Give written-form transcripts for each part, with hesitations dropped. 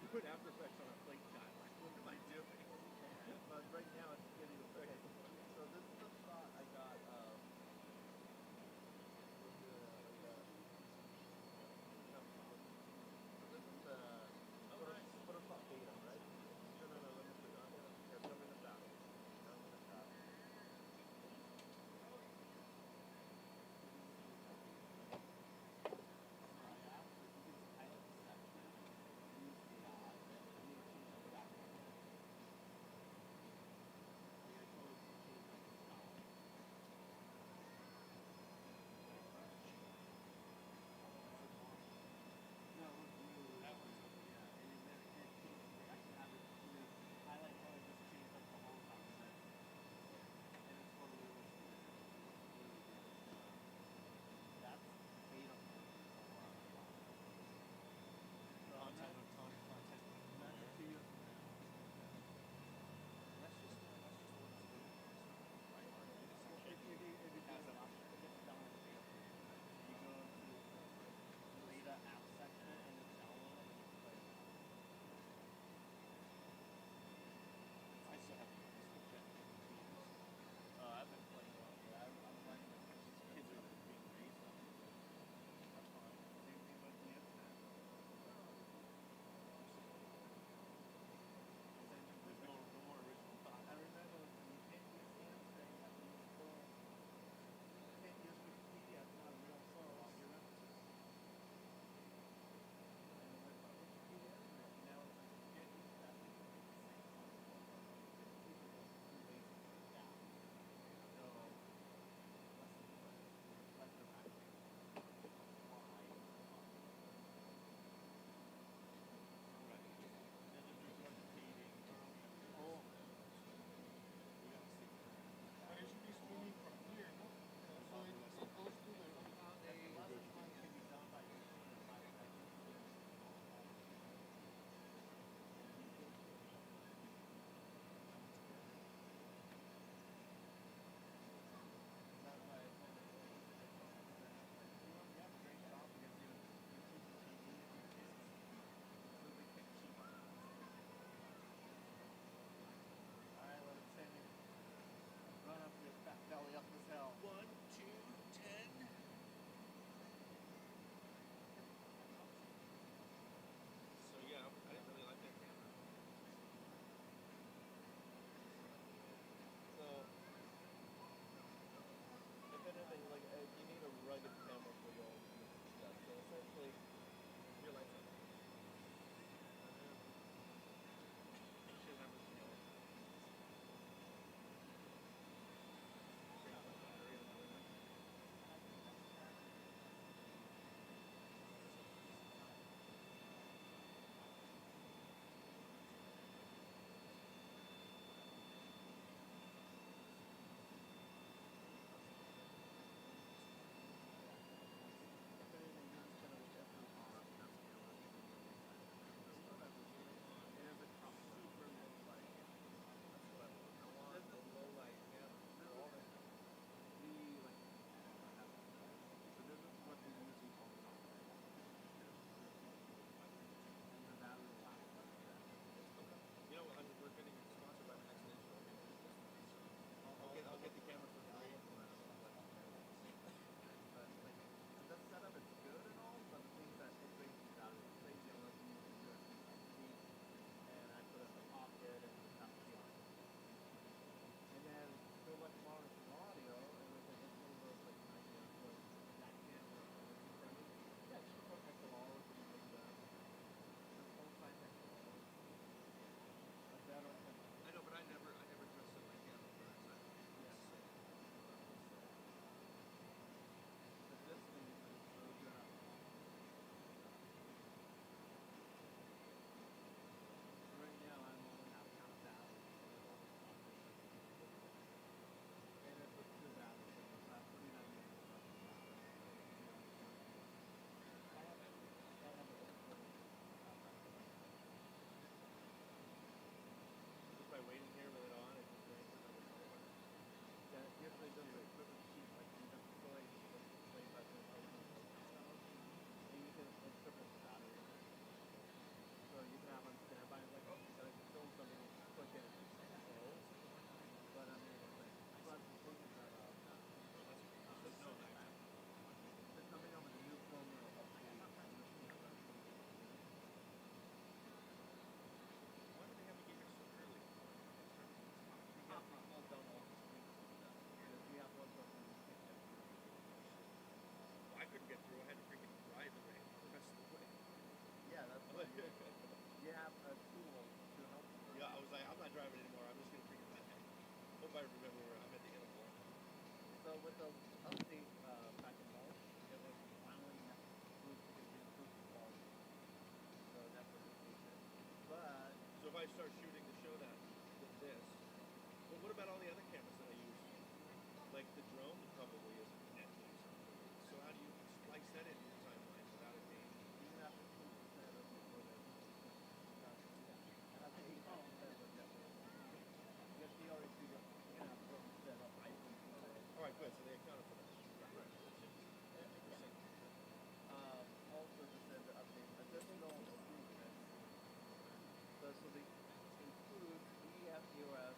put After Effects on a plate shot. Like, what am I doing? But right now it's getting okay. So this is the shot I got with the so this is the what is called beta, right? No, let me put it on here. Here, show me the shot. Show me the shot. if I remember, I'm at the end of one. So with the update back in March, it was finally improved quality. So that's what this is. But So if I start shooting the show that this, well, what about all the other cameras that I use? Like the drone probably isn't connected. So how do you splice that into your timeline without it being? you have 15% of the footage. It has 85% of the network. Because he already figured you can have 4% of iPhone footage. All right, good. So they accounted for that. Yeah. Right. 50%. Also, just said the update additional improvements. So they include EFUS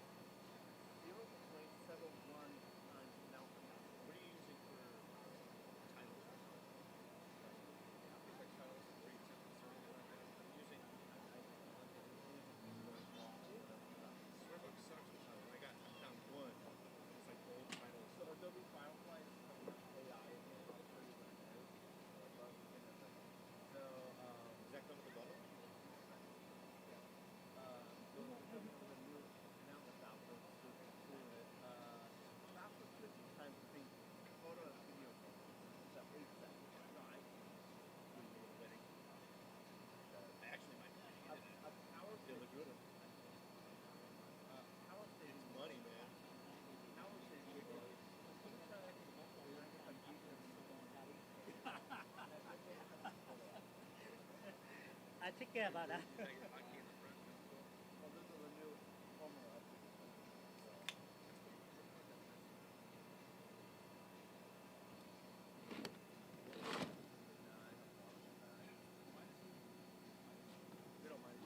0.71 times mount capacity. What are you using for titles? Apex titles, 3 templates or anything like that? I'm using Starbucks sucks with titles. I found one. It's like old titles. So Adobe Firefly is coming with AI again. I'll show you what it is. But in a second. So Does that come with the bundle? yeah. So they're coming with a new mount adapter to include it. Faster switching time between photo and video photos. It's at 8 seconds. So I Wedding. I actually might need a it. power They look good. power saving. It's money, man. Power saving is sometimes when I get a beat I take care about that. You got your hotkey in the front. That's cool. well, this is a new formula update. We don't mind.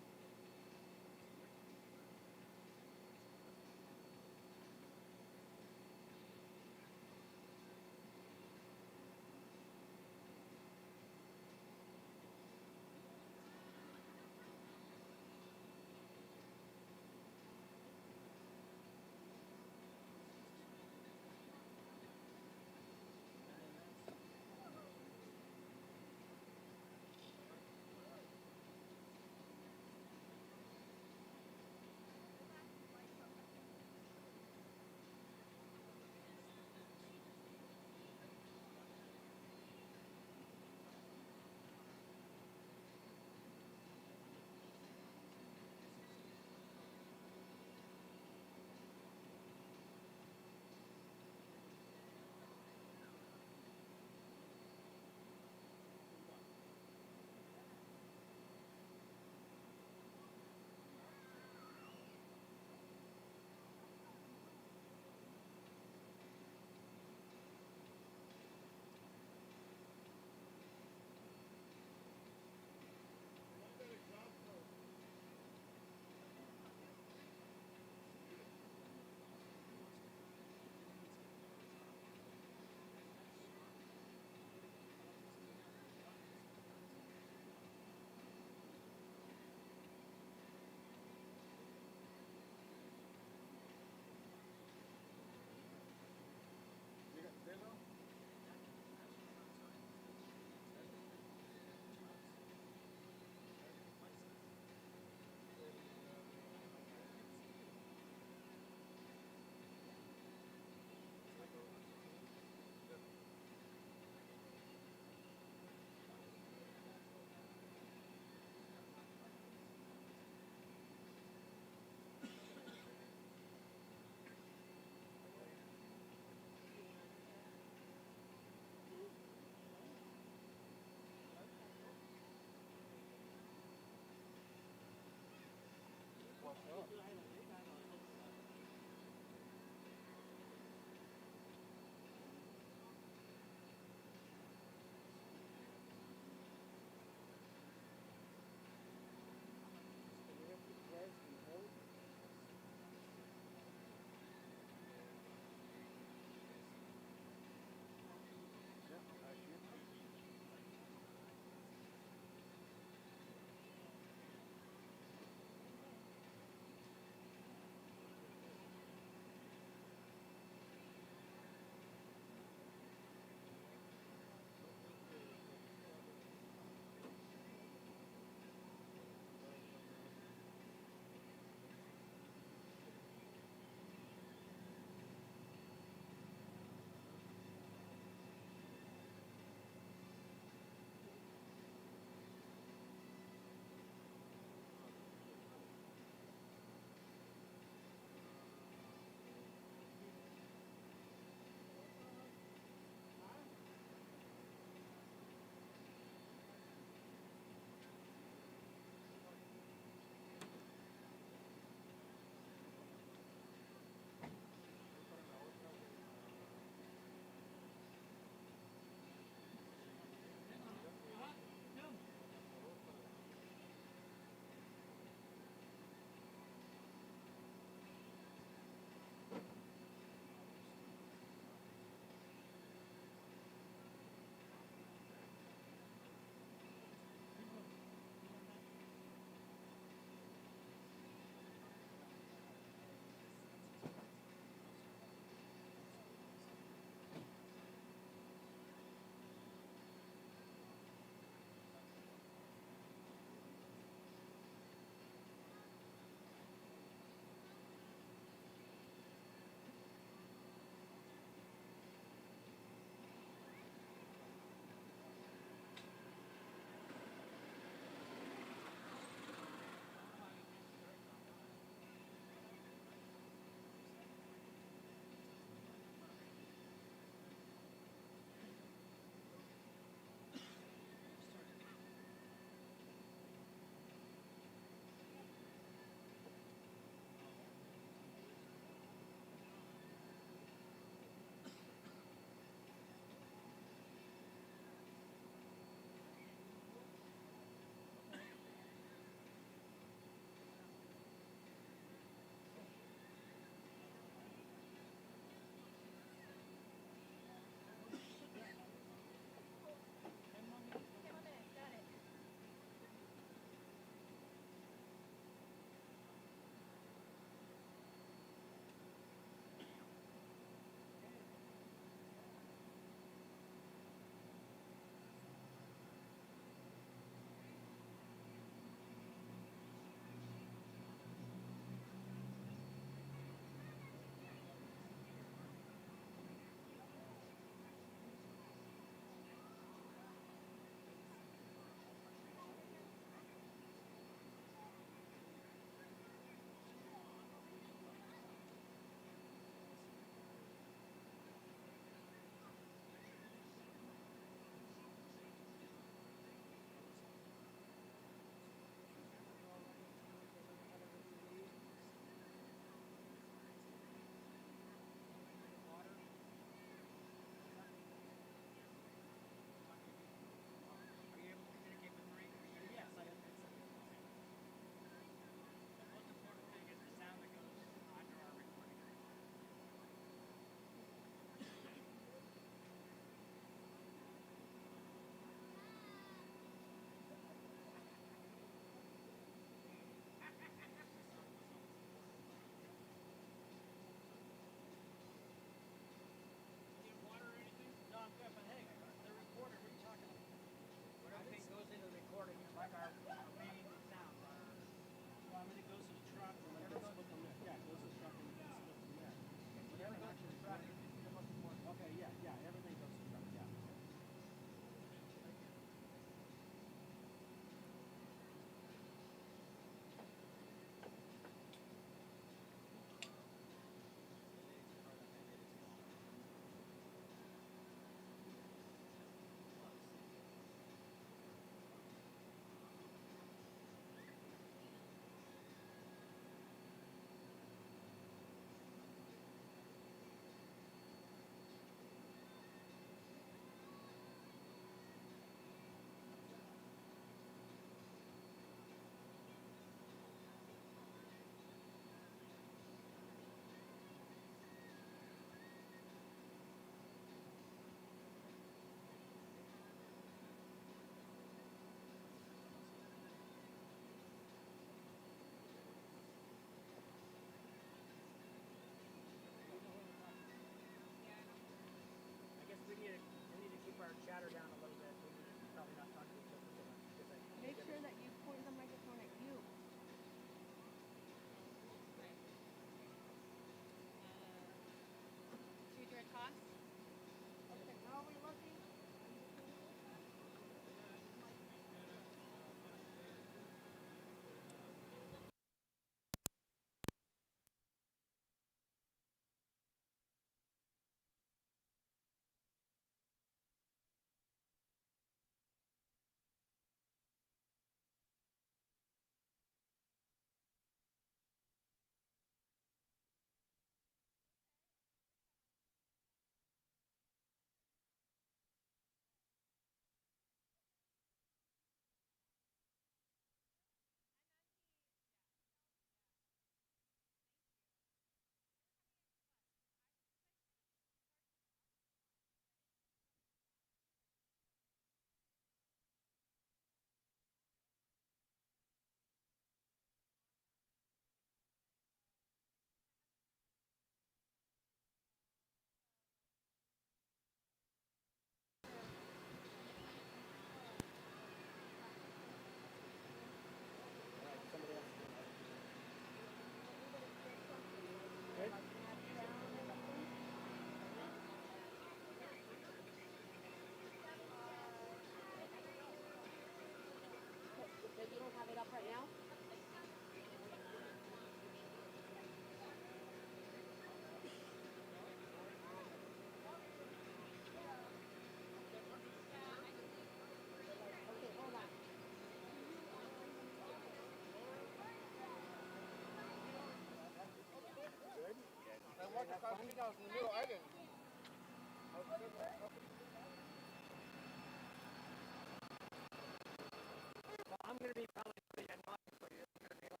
I'm going to be probably pretty annoying for you. I'm going to be like,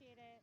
appreciate it.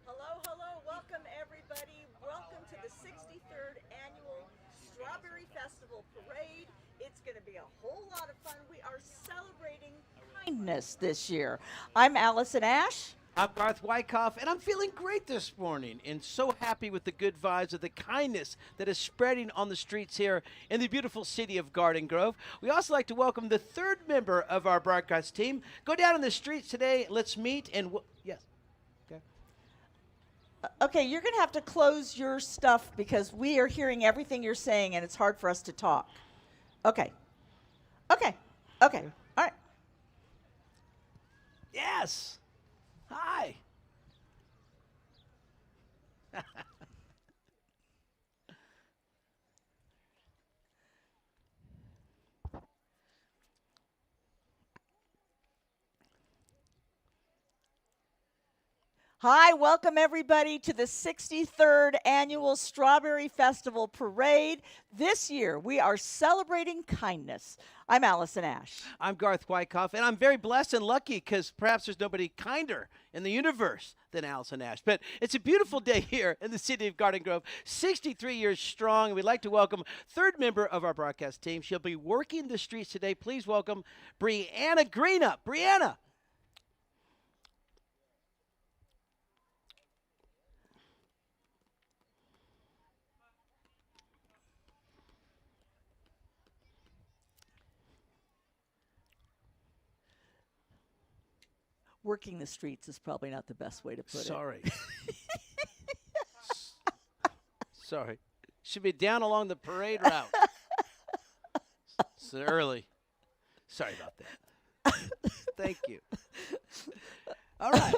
Hello, hello, welcome everybody. Welcome to the 63rd Annual Strawberry Festival Parade. It's going to be a whole lot of fun. We are celebrating kindness this year. I'm Allison Ash. I'm Garth Wyckoff, and I'm feeling great this morning and so happy with the good vibes of the kindness that is spreading on the streets here in the beautiful city of Garden Grove. We also like to welcome the third member of our broadcast team. Go down in the streets today. Let's meet and yes. Okay. Okay, you're going to have to close your stuff because we are hearing everything you're saying and it's hard for us to talk. Okay. Okay. Okay. All right. Yes. Hi. Hi, welcome everybody to the 63rd Annual Strawberry Festival Parade. This year, we are celebrating kindness. I'm Allison Ash. I'm Garth Wyckoff, and I'm very blessed and lucky because perhaps there's nobody kinder in the universe than Allison Ash. But it's a beautiful day here in the city of Garden Grove, 63 years strong. And we'd like to welcome third member of our broadcast team. She'll be working the streets today. Please welcome Brianna Greenup. Brianna. Working the streets is probably not the best way to put Sorry. Sorry. Should be down along the parade route. It's early. Sorry about that. Thank you. All right.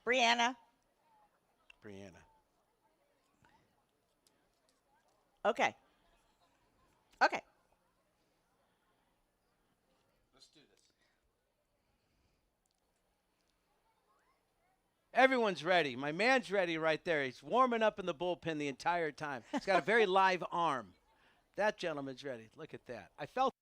Brianna. Brianna. Okay. Okay. Let's do this. Everyone's ready. My man's ready right there. He's warming up in the bullpen the entire time. He's got a very live arm. That gentleman's ready. Look at that. I felt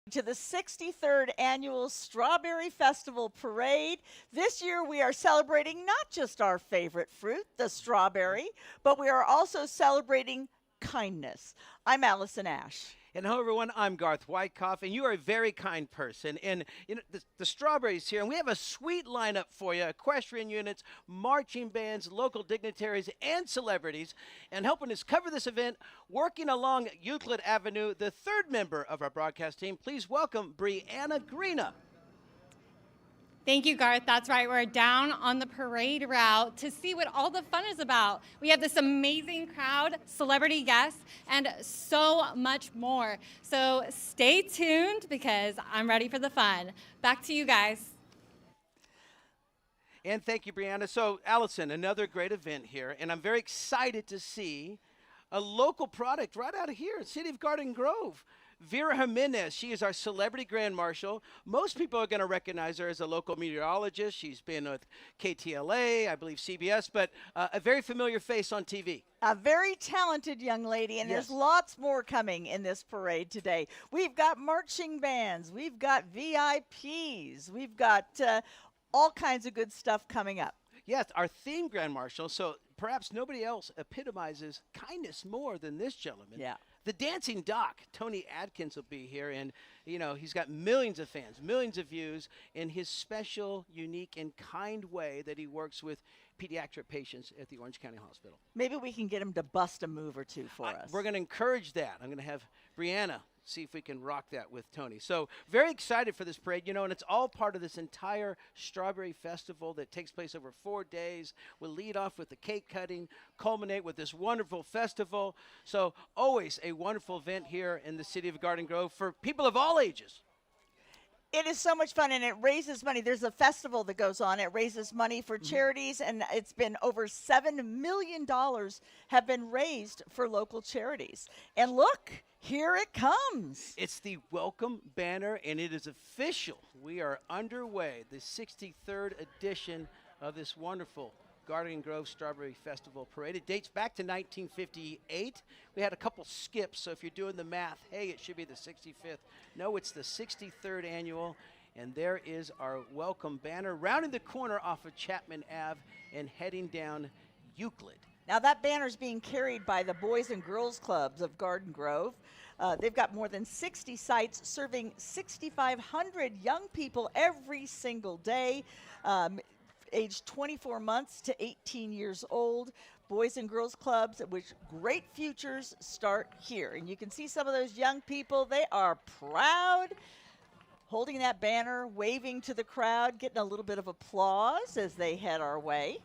To the 63rd Annual Strawberry Festival Parade. This year we are celebrating not just our favorite fruit, the strawberry, but we are also celebrating kindness. I'm Allison Ash. And hello, everyone. I'm Garth Wyckoff, and you are a very kind person. And you know the strawberries here, and we have a sweet lineup for you: equestrian units, marching bands, local dignitaries, and celebrities. And helping us cover this event, working along Euclid Avenue, the third member of our broadcast team. Please welcome Brianna Greenup. Thank you, Garth. That's right. We're down on the parade route to see what all the fun is about. We have this amazing crowd, celebrity guests, and so much more. So stay tuned because I'm ready for the fun. Back to you guys. And thank you, Brianna. So, Allison, another great event here, and I'm very excited to see a local product right out of here in the city of Garden Grove. Vera Jimenez, she is our celebrity grand marshal. Most people are going to recognize her as a local meteorologist. She's been with KTLA, I believe CBS, but a very familiar face on TV. A very talented young lady, and Yes. there's lots more coming in this parade today. We've got marching bands, we've got VIPs, we've got all kinds of good stuff coming up. Yes, our theme grand marshal. So perhaps nobody else epitomizes kindness more than this gentleman. Yeah. The Dancing Doc, Tony Adkins, will be here, and you know he's got millions of fans, millions of views in his special, unique, and kind way that he works with pediatric patients at the Orange County Hospital. Maybe we can get him to bust a move or two for us. We're going to encourage that. I'm going to have Brianna see if we can rock that with Tony. So very excited for this parade, you know, and it's all part of this entire Strawberry Festival that takes place over 4 days. We'll lead off with the cake cutting, culminate with this wonderful festival. So always a wonderful event here in the city of Garden Grove for people of all ages. It is so much fun, and it raises money. There's a festival that goes on. It raises money for charities, and it's been over $7 million have been raised for local charities. And look, here it comes. It's the welcome banner, and it is official. We are underway, the 63rd edition of this wonderful Garden Grove Strawberry Festival Parade. It dates back to 1958. We had a couple skips, so if you're doing the math, hey, it should be the 65th. No, it's the 63rd annual, and there is our welcome banner rounding the corner off of Chapman Ave and heading down Euclid. Now, that banner is being carried by the Boys and Girls Clubs of Garden Grove. They've got more than 60 sites serving 6,500 young people every single day. Aged 24 months to 18 years old. Boys and Girls Clubs, which great futures start here. And you can see some of those young people. They are proud, holding that banner, waving to the crowd, getting a little bit of applause as they head our way.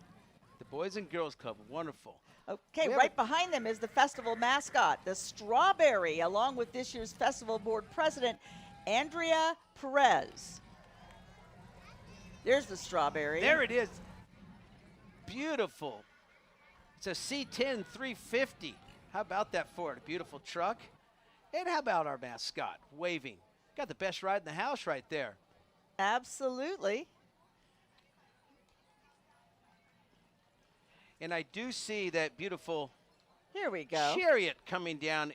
The Boys and Girls Club, wonderful. Okay, right behind them is the festival mascot, the Strawberry, along with this year's festival board president, Andrea Perez. There's the Strawberry. There it is. Beautiful. It's a C10 350. How about that for it? A beautiful truck. And how about our mascot waving? Got the best ride in the house right there. Absolutely. And I do see that beautiful Here we go. chariot coming down.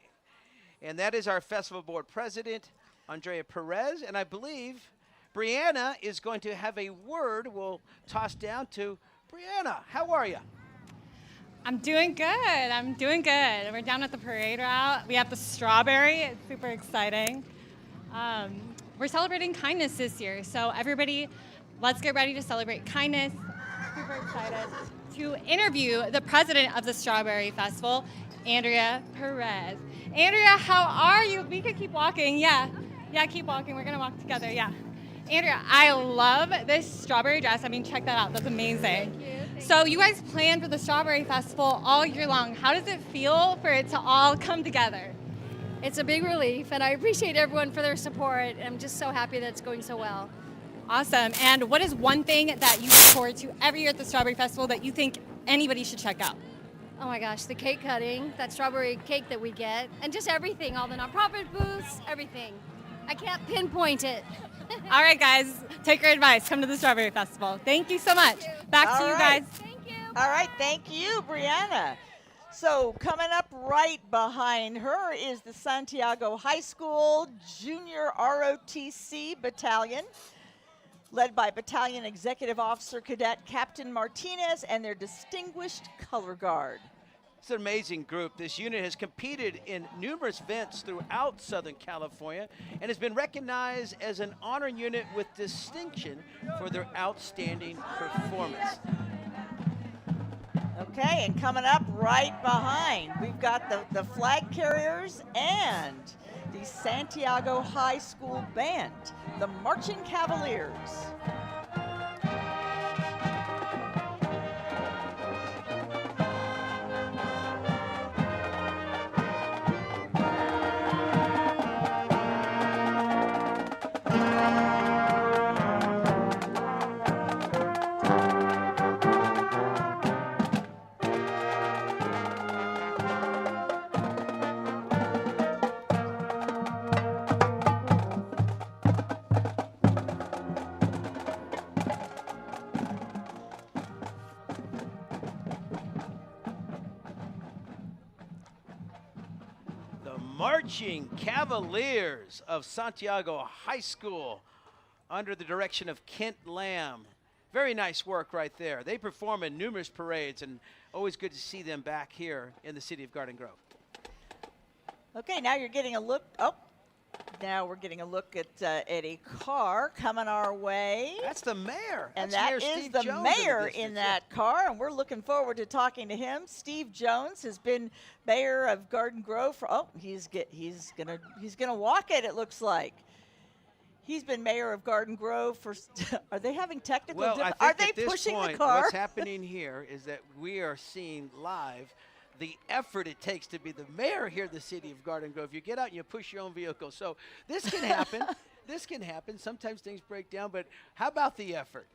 And that is our festival board president, Andrea Perez. And I believe Brianna is going to have a word we'll toss down to Brianna. How are you? I'm doing good. I'm doing good. We're down at the parade route. We have the Strawberry. It's super exciting. We're celebrating kindness this year. So everybody, let's get ready to celebrate kindness. Super excited to interview the president of the Strawberry Festival, Andrea Perez. Andrea, how are you? We could keep walking. Yeah, keep walking. We're going to walk together. Yeah. Andrea, I love this strawberry dress. I mean, check that out. That's amazing. Thank you. So you guys planned for the Strawberry Festival all year long. How does it feel for it to all come together? It's a big relief, and I appreciate everyone for their support. I'm just so happy that it's going so well. Awesome. And what is one thing that you look forward to every year at the Strawberry Festival that you think anybody should check out? Oh my gosh, the cake cutting, that strawberry cake that we get, and just everything, all the nonprofit booths, everything. I can't pinpoint it. All right, guys, take your advice. Come to the Strawberry Festival. Thank you so much. Back to you guys. Thank you. All right, thank you, Brianna. So coming up right behind her is the Santiago High School Junior ROTC Battalion, led by Battalion Executive Officer Cadet Captain Martinez and their distinguished color guard. It's an amazing group. This unit has competed in numerous events throughout Southern California and has been recognized as an honor unit with distinction for their outstanding performance. Okay, and coming up right behind, we've got the flag carriers and the Santiago High School Band, the Marching Cavaliers. Marching Cavaliers of Santiago High School under the direction of Kent Lamb. Very nice work right there. They perform in numerous parades, and always good to see them back here in the city of Garden Grove. Okay, now you're getting a look. Oh, now we're getting a look at a car coming our way. That's the mayor. And That's that Mayor is Steve the Jones mayor of the in district. that car, and we're looking forward to talking to him. Steve Jones has been mayor of Garden Grove for. Oh, he's gonna walk it. It looks like. He's been mayor of Garden Grove for. Are they having technical? Well, I think are they at this pushing point, the car? what's happening here is that we are seeing live the effort it takes to be the mayor here in the city of Garden Grove. You get out and you push your own vehicle. So this can happen. This can happen. Sometimes things break down, but how about the effort?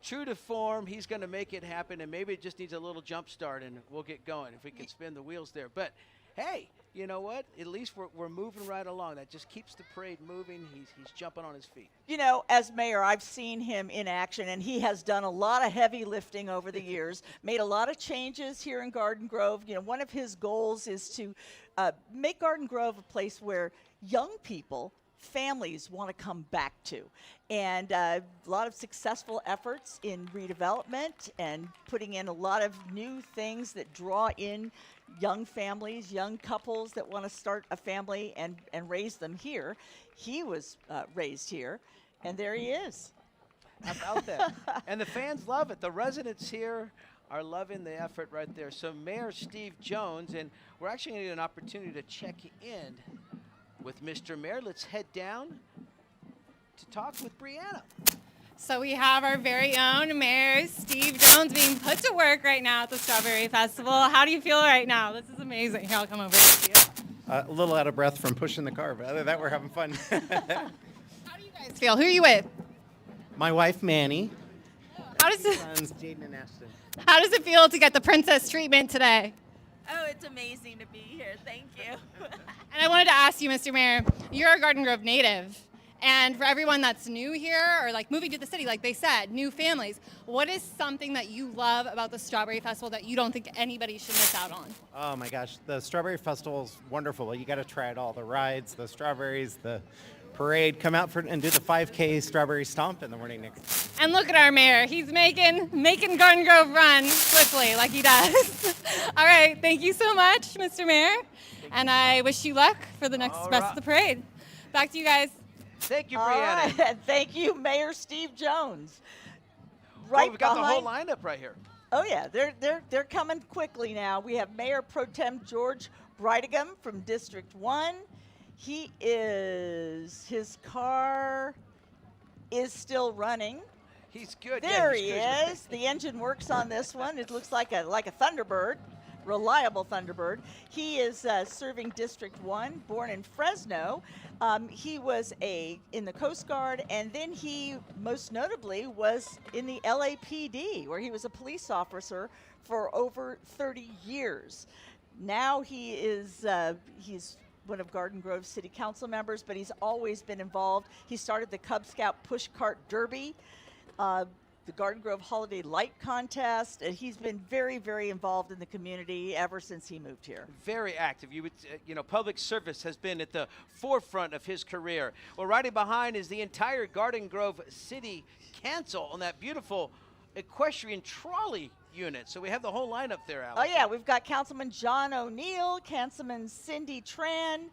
True to form, he's going to make it happen, and maybe it just needs a little jump start, and we'll get going if we can spin the wheels there. But, hey, you know what? At least we're moving right along. That just keeps the parade moving. He's jumping on his feet. You know, as mayor, I've seen him in action, and he has done a lot of heavy lifting over the years, made a lot of changes here in Garden Grove. You know, one of his goals is to make Garden Grove a place where young people, families want to come back to. And a lot of successful efforts in redevelopment and putting in a lot of new things that draw in young families, young couples that want to start a family and raise them here. He was raised here, and there he is. How about that? And the fans love it. The residents here are loving the effort right there. So Mayor Steve Jones, and we're actually going to get an opportunity to check in with Mr. Mayor. Let's head down to talk with Brianna. So we have our very own Mayor Steve Jones being put to work right now at the Strawberry Festival. How do you feel right now? This is amazing. Here, I'll come over to you. A little out of breath from pushing the car, but other than that, we're having fun. How do you guys feel? Who are you with? My wife, Manny. How does it, Sons, Jaden and Ashton. how does it feel to get the princess treatment today? Oh, it's amazing to be here. Thank you. And I wanted to ask you, Mr. Mayor, you're a Garden Grove native. And for everyone that's new here or like moving to the city, like they said, new families, what is something that you love about the Strawberry Festival that you don't think anybody should miss out on? Oh my gosh, the Strawberry Festival is wonderful. You got to try it all. The rides, the strawberries, the parade. Come out and do the 5K strawberry stomp in the morning next. And look at our mayor. He's making Garden Grove run swiftly like he does. All right. Thank you so much, Mr. Mayor. And I wish you luck for the next rest of the parade. Back to you guys. Thank you, All Brianna. right, thank you, Mayor Steve Jones. Right, we've got behind, the whole lineup right here. Oh yeah, they're coming quickly now. We have Mayor Pro Tem George Brightigam from District 1. His car is still running. He's good. There yeah, he is. The engine works on this one. It looks like a Thunderbird, reliable Thunderbird. He is serving District 1, born in Fresno. He was in the Coast Guard, and then he most notably was in the LAPD, where he was a police officer for over 30 years. Now he is he's one of Garden Grove's city council members, but he's always been involved. He started the Cub Scout Push Cart Derby, the Garden Grove Holiday Light Contest, and he's been very, very involved in the community ever since he moved here. Very active. You would, public service has been at the forefront of his career. Well, riding behind is the entire Garden Grove City Council on that beautiful equestrian trolley unit. So we have the whole lineup there, Alex. Oh yeah, we've got Councilman John O'Neill, Councilman Cindy Tran,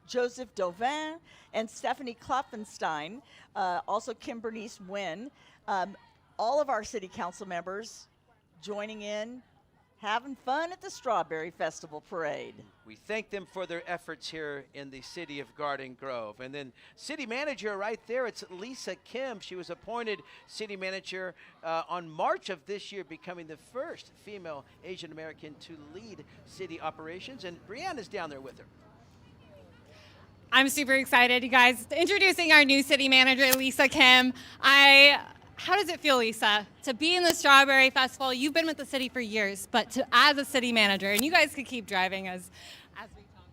Joseph Dovin, and Stephanie Klopfenstein, also Kim Bernice Nguyen. All of our city council members joining in, having fun at the Strawberry Festival Parade. We thank them for their efforts here in the city of Garden Grove. And then city manager right there, it's Lisa Kim. She was appointed city manager on March of this year, becoming the first female Asian American to lead city operations. And Brianna's down there with her. I'm super excited, you guys. Introducing our new city manager, Lisa Kim. How does it feel, Lisa, to be in the Strawberry Festival? You've been with the city for years, but as a city manager, and you guys could keep driving as we talk.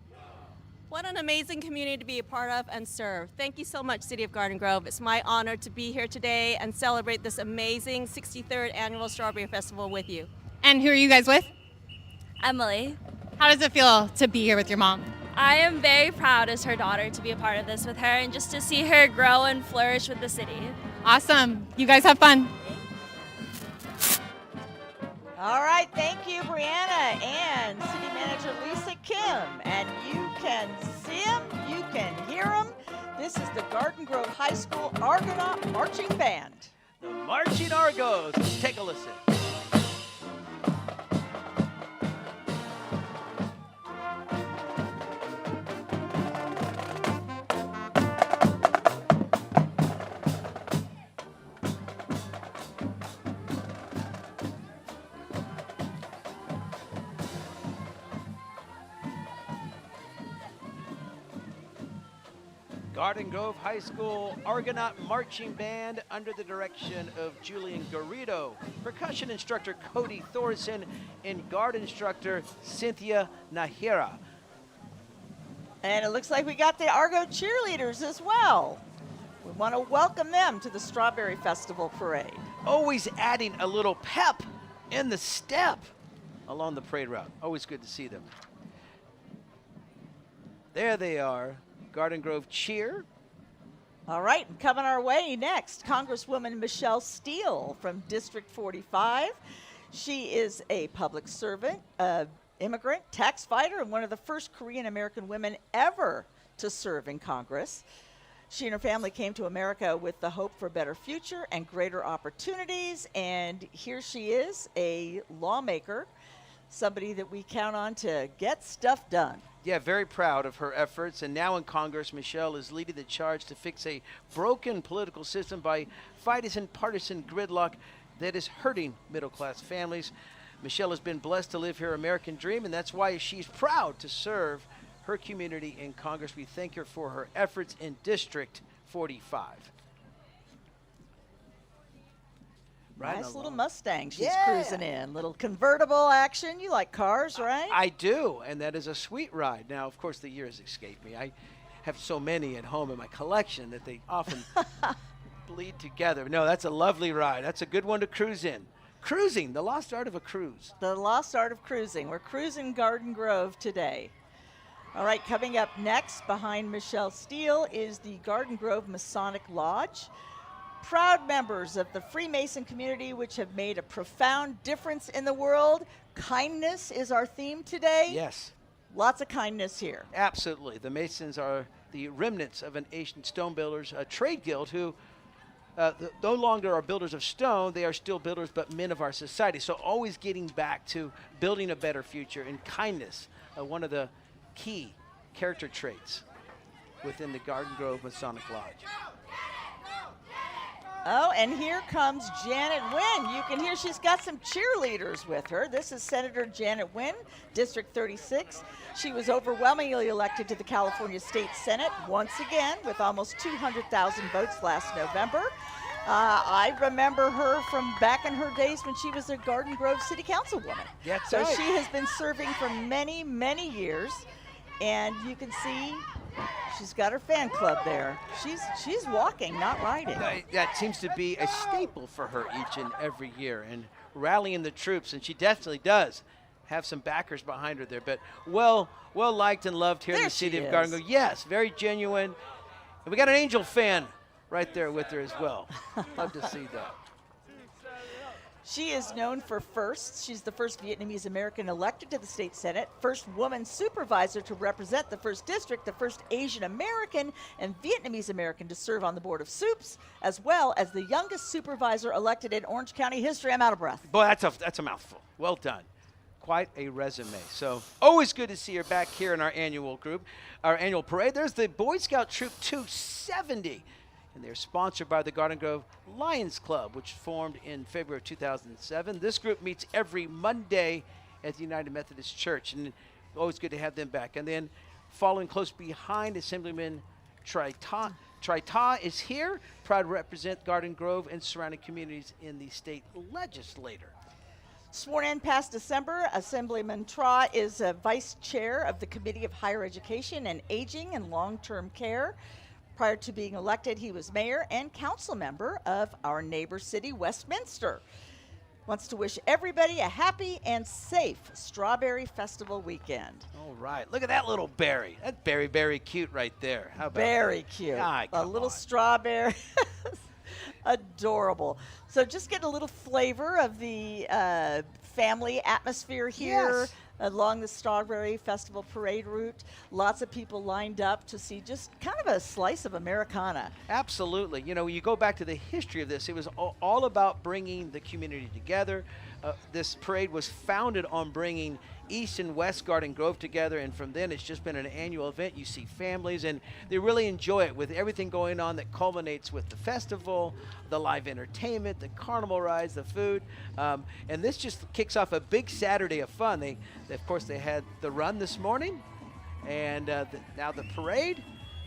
What an amazing community to be a part of and serve. Thank you so much, City of Garden Grove. It's my honor to be here today and celebrate this amazing 63rd Annual Strawberry Festival with you. And who are you guys with? Emily. How does it feel to be here with your mom? I am very proud as her daughter to be a part of this with her and just to see her grow and flourish with the city. Awesome. You guys have fun. All right, thank you, Brianna and City Manager Lisa Kim. And you can is the Garden Grove High School Argonaut Marching Band. The Marching Argos. Let's take a listen. Garden Grove High School Argonaut Marching Band under the direction of Julian Garrido, percussion instructor Cody Thorson, and guard instructor Cynthia Nahira. And it looks like we got the Argo cheerleaders as well. We want to welcome them to the Strawberry Festival Parade. Always adding a little pep in the step along the parade route. Always good to see them. There they are. Garden Grove cheer. All right, and coming our way next, Congresswoman Michelle Steele from District 45. She is a public servant, immigrant, tax fighter, and one of the first Korean American women ever to serve in Congress. She and her family came to America with the hope for a better future and greater opportunities, and here she is, a lawmaker, somebody that we count on to get stuff done. Yeah, very proud of her efforts. And now in Congress, Michelle is leading the charge to fix a broken political system by fighting partisan gridlock that is hurting middle-class families. Michelle has been blessed to live her American dream, and that's why she's proud to serve her community in Congress. We thank her for her efforts in District 45. Nice little Mustang she's cruising in. Little convertible action. You like cars, right? I do, and that is a sweet ride. Now, of course, the years escape me. I have so many at home in my collection that they often bleed together. No, that's a lovely ride. That's a good one to cruise in. Cruising, the lost art of a cruise. The lost art of cruising. We're cruising Garden Grove today. All right, coming up next behind Michelle Steele is the Garden Grove Masonic Lodge. Proud members of the Freemason community, which have made a profound difference in the world. Kindness is our theme today. Yes. Lots of kindness here. Absolutely. The Masons are the remnants of an ancient stone builders, a trade guild who no longer are builders of stone. They are still builders, but men of our society. So always getting back to building a better future, and kindness, one of the key character traits within the Garden Grove Masonic Lodge. Oh, and here comes Janet Wynn. You can hear she's got some cheerleaders with her. This is Senator Janet Wynn, District 36. She was overwhelmingly elected to the California State Senate once again with almost 200,000 votes last November. I remember her from back in her days when she was a Garden Grove City Councilwoman. That's so right. She has been serving for many, many years, and you can see she's got her fan club there. She's walking, not riding. That seems to be a staple for her each and every year, and rallying the troops, and she definitely does have some backers behind her there, but well liked and loved here in the city of Garden Grove. Yes, very genuine. And we got an Angel fan right there with her as well. Love to see that. She is known for firsts. She's the first Vietnamese American elected to the state Senate, first woman supervisor to represent the 1st District, the first Asian American and Vietnamese American to serve on the Board of Soups, as well as the youngest supervisor elected in Orange County history. I'm out of breath. Boy, that's a mouthful. Well done. Quite a resume. So always good to see her back here in our annual group, our annual parade. There's the Boy Scout Troop 270. And they're sponsored by the Garden Grove Lions Club, which formed in February of 2007. This group meets every Monday at the United Methodist Church, and always good to have them back. And then following close behind, Assemblyman Trita is here, proud to represent Garden Grove and surrounding communities in the state legislature. Sworn in past December, Assemblyman Tra is a vice chair of the Committee of Higher Education and Aging and Long-Term Care. Prior to being elected, he was mayor and council member of our neighbor city, Westminster. Wants to wish everybody a happy and safe Strawberry Festival weekend. All right. Look at that little berry. That's very cute right there. How about very that? cute. A little strawberry. Adorable. So just get a little flavor of the family atmosphere here. Yes. along the Strawberry Festival parade route. Lots of people lined up to see just kind of a slice of Americana. Absolutely. You know, you go back to the history of this, it was all about bringing the community together. This parade was founded on bringing East and West Garden Grove together, and from then it's just been an annual event. You see families, and they really enjoy it with everything going on that culminates with the festival, the live entertainment, the carnival rides, the food, and this just kicks off a big Saturday of fun. Of course, they had the run this morning, and now the parade,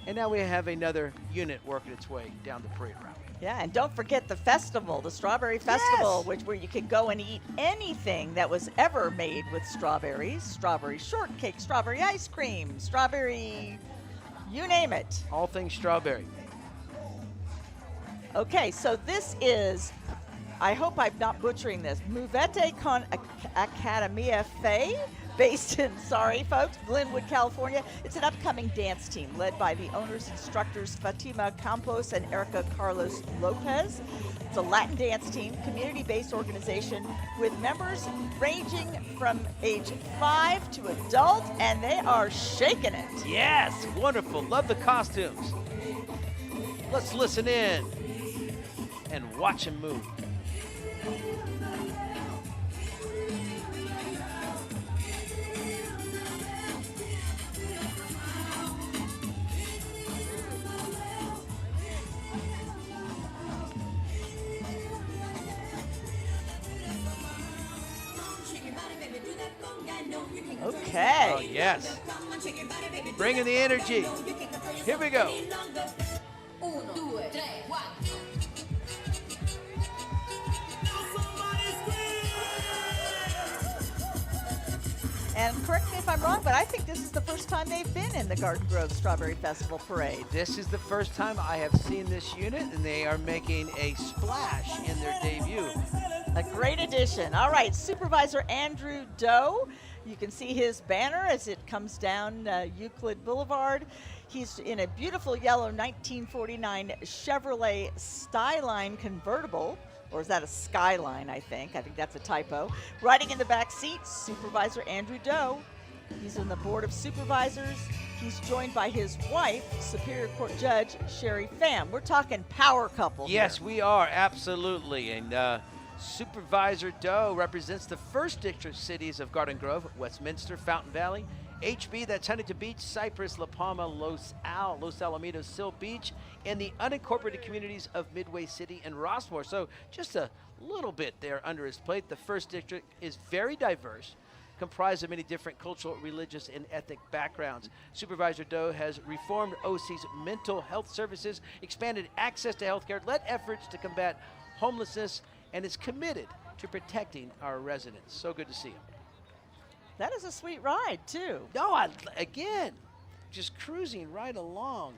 and now we have another unit working its way down the parade route. Yeah, and don't forget the festival, the Strawberry Festival, where you can go and eat anything that was ever made with strawberries. Strawberry shortcake, strawberry ice cream, strawberry, you name it. All things strawberry. Okay, so this is, I hope I'm not butchering this, Mouvete con Academia Fe, based in, sorry folks, Glenwood, California. It's an upcoming dance team led by the owners, instructors Fatima Campos and Erica Carlos Lopez. It's a Latin dance team, community-based organization with members ranging from age 5 to adult, and they are shaking it. Yes, wonderful. Love the costumes. Let's listen in and watch them move. Okay. Oh, yes. Bringing the energy. Here we go. And correct me if I'm wrong, but I think this is the first time they've been in the Garden Grove Strawberry Festival Parade. This is the first time I have seen this unit, and they are making a splash in their debut. A great addition. All right, Supervisor Andrew Doe. You can see his banner as it comes down Euclid Boulevard. He's in a beautiful yellow 1949 Chevrolet Skyline convertible. Or is that a Skyline, I think? I think that's a typo. Riding in the back seat, Supervisor Andrew Doe. He's on the Board of Supervisors. He's joined by his wife, Superior Court Judge Sherry Pham. We're talking power couple Yes, here. we are, absolutely. And Supervisor Doe represents the first district cities of Garden Grove, Westminster, Fountain Valley, HB, that's Huntington Beach, Cypress, La Palma, Los Alamitos, Seal Beach, and the unincorporated communities of Midway City and Rossmore. So just a little bit there under his plate. The first district is very diverse, comprised of many different cultural, religious, and ethnic backgrounds. Supervisor Doe has reformed OC's mental health services, expanded access to health care, led efforts to combat homelessness, and is committed to protecting our residents. So good to see him. That is a sweet ride, too. No, again, just cruising right along.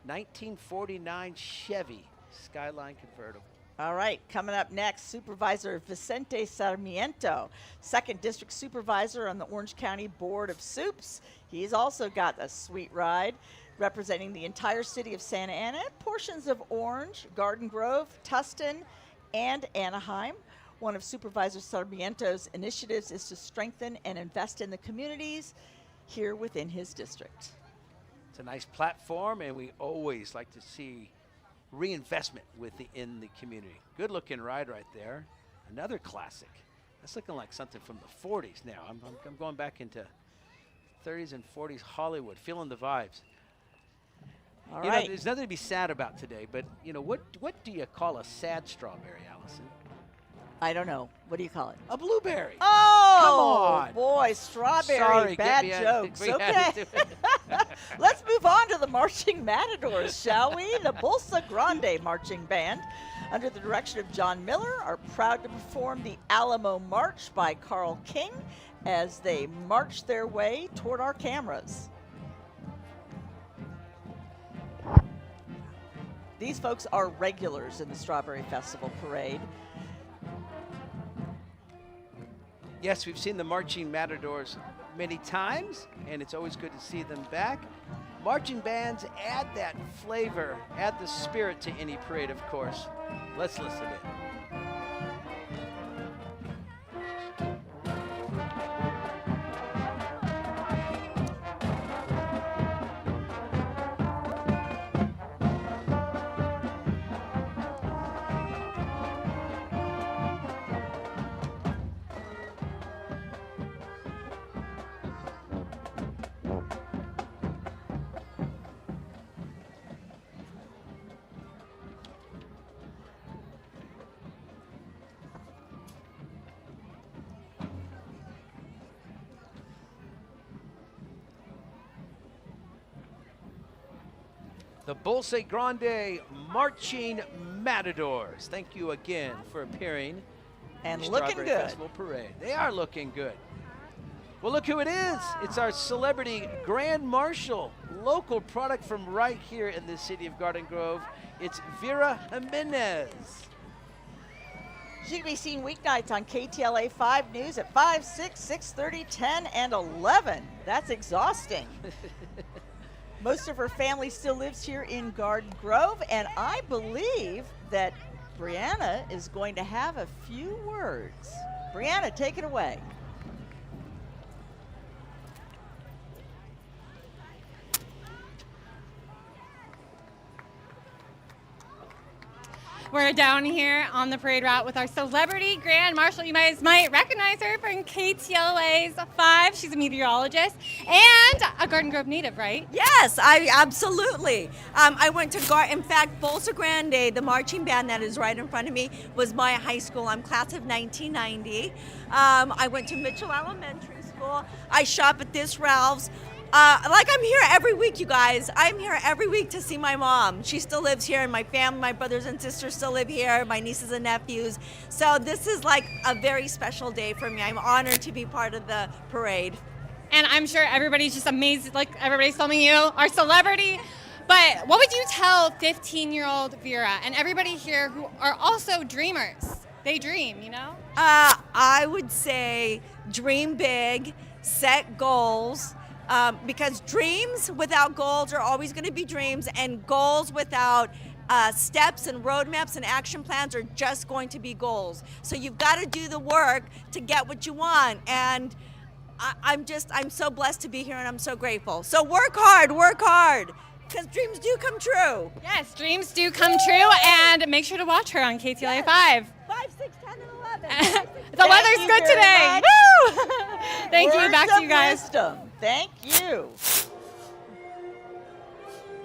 1949 Chevy Skyline convertible. All right, coming up next, Supervisor Vicente Sarmiento, 2nd District Supervisor on the Orange County Board of Soups. He's also got a sweet ride representing the entire city of Santa Ana, portions of Orange, Garden Grove, Tustin, and Anaheim. One of Supervisor Sarmiento's initiatives is to strengthen and invest in the communities here within his district. It's a nice platform, and we always like to see reinvestment in the community. Good looking ride right there. Another classic. That's looking like something from the 40s now. I'm going back into 30s and 40s Hollywood, feeling the vibes. All you right. know, there's nothing to be sad about today, but you know, what do you call a sad strawberry, Allison? I don't know. What do you call it? A blueberry. Oh, Come on. Boy, strawberry, Sorry, bad get me jokes. we had Okay. to do it. Let's move on to the Marching Matadors, shall we? The Bolsa Grande Marching Band, under the direction of John Miller, are proud to perform the Alamo March by Carl King as they march their way toward our cameras. These folks are regulars in the Strawberry Festival Parade. Yes, we've seen the Marching Matadors many times, and it's always good to see them back. Marching bands add that flavor, add the spirit to any parade, of course. Let's listen in. the Bolse Grande Marching Matadors. Thank you again for appearing And in the looking Strawberry good. Festival Parade. They are looking good. Well, look who it is. It's our celebrity Grand Marshal, local product from right here in the city of Garden Grove. It's Vera Jimenez. She can be seen weeknights on KTLA 5 News at 5, 6, 6:30, 10, and 11. That's exhausting. Most of her family still lives here in Garden Grove, and I believe that Brianna is going to have a few words. Brianna, take it away. We're down here on the parade route with our celebrity Grand Marshal. You guys might recognize her from KTLA's 5. She's a meteorologist and a Garden Grove native, right? Yes, I absolutely. I went to in fact, Bolsa Grande, the marching band that is right in front of me, was my high school. I'm class of 1990. I went to Mitchell Elementary School. I shop at this Ralph's. Like I'm here every week, you guys. I'm here every week to see my mom. She still lives here, and my family, my brothers and sisters still live here, my nieces and nephews. So this is like a very special day for me. I'm honored to be part of the parade. And I'm sure everybody's just amazed, like everybody's filming you, our celebrity. But what would you tell 15-year-old Vera and everybody here who are also dreamers? They dream, you know? I would say dream big, set goals. Because dreams without goals are always going to be dreams, and goals without steps and roadmaps and action plans are just going to be goals. So you've got to do the work to get what you want, and I'm so blessed to be here, and I'm so grateful. So work hard, because dreams do come true. Yes, dreams do come true, and make sure to watch her on KTLA 5. 5, 6, 10, and 11. The weather's good today. Woo! Thank you. Back to you guys. Wisdom. Thank you.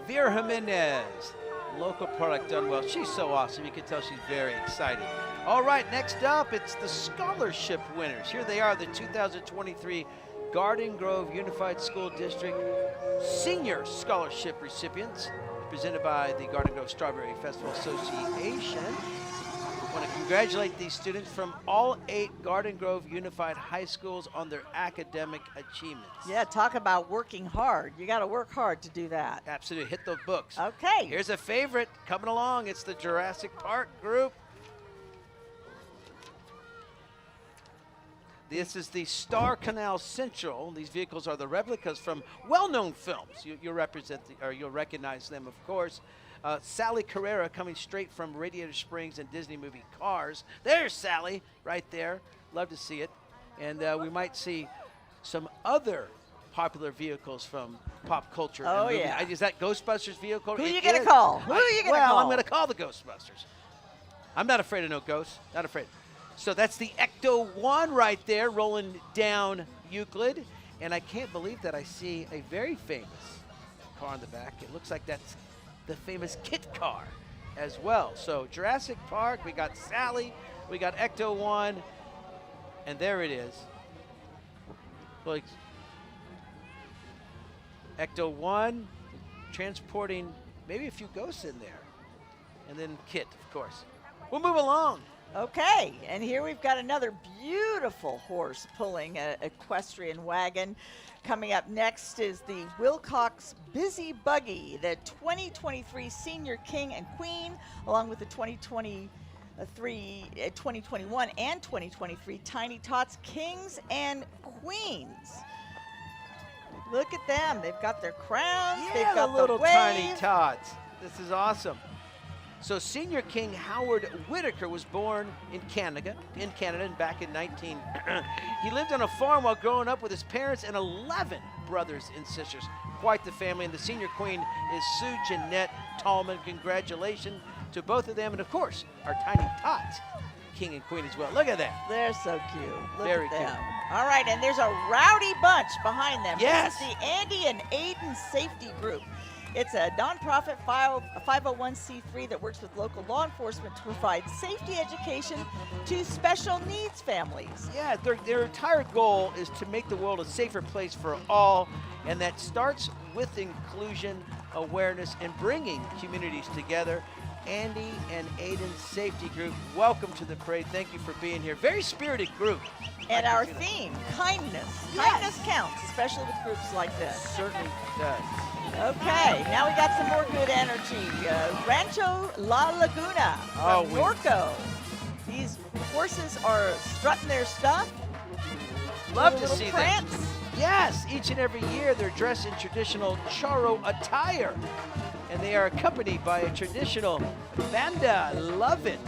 Vera Jimenez, local product done well. She's so awesome. You can tell she's very excited. All right, next up, it's the scholarship winners. Here they are, the 2023 Garden Grove Unified School District Senior Scholarship recipients, presented by the Garden Grove Strawberry Festival Association. I want to congratulate these students from all 8 Garden Grove Unified High Schools on their academic achievements. Yeah, talk about working hard. You got to work hard to do that. Absolutely, hit those books. Okay. Here's a favorite coming along. It's the Jurassic Park group. This is the Star Canal Central. These vehicles are the replicas from well-known films. You'll recognize them, of course. Sally Carrera coming straight from Radiator Springs and Disney movie Cars. There's Sally right there. Love to see it. And we might see some other popular vehicles from pop culture. Oh, and movie. yeah. Is that Ghostbusters vehicle? Who are you It going to is. call? Who are you going to call? Well, I'm going to call the Ghostbusters. I'm not afraid of no ghosts. Not afraid. So that's the Ecto 1 right there rolling down Euclid. And I can't believe that I see a very famous car in the back. It looks like that's the famous Kit car as well. So Jurassic Park, we got Sally, we got Ecto 1, and there it is. Like Ecto 1 transporting maybe a few ghosts in there. And then Kit, of course. We'll move along. Okay, and here we've got another beautiful horse pulling an equestrian wagon. Coming up next is the Wilcox Busy Buggy, the 2023 Senior King and Queen, along with the 2021 and 2023 Tiny Tots Kings and Queens. Look at them. They've got their crowns. Yeah, They've got the little the wave. Tiny Tots. This is awesome. So Senior King Howard Whitaker was born in Canada and back in he lived on a farm while growing up with his parents and 11 brothers and sisters. Quite the family. And the Senior Queen is Sue Jeanette Tallman. Congratulations to both of them. And of course, our Tiny Tots, King and Queen as well. Look at that. They're so cute. Look Very at them. cute. All right, and there's a rowdy bunch behind them. Yes. This is the Andy and Aiden Safety Group. It's a nonprofit 501c3 that works with local law enforcement to provide safety education to special needs families. Yeah, their entire goal is to make the world a safer place for all. And that starts with inclusion, awareness, and bringing communities together. Andy and Aiden's safety group, welcome to the parade. Thank you for being here. Very spirited group. And our theme, kindness. Kindness counts, especially with groups like this. Certainly does. Okay, now we got some more good energy. Rancho La Laguna from Norco. These horses are strutting their stuff. Love to see prance. them. Yes, each and every year they're dressed in traditional Charo attire. And they are accompanied by a traditional banda. Love it.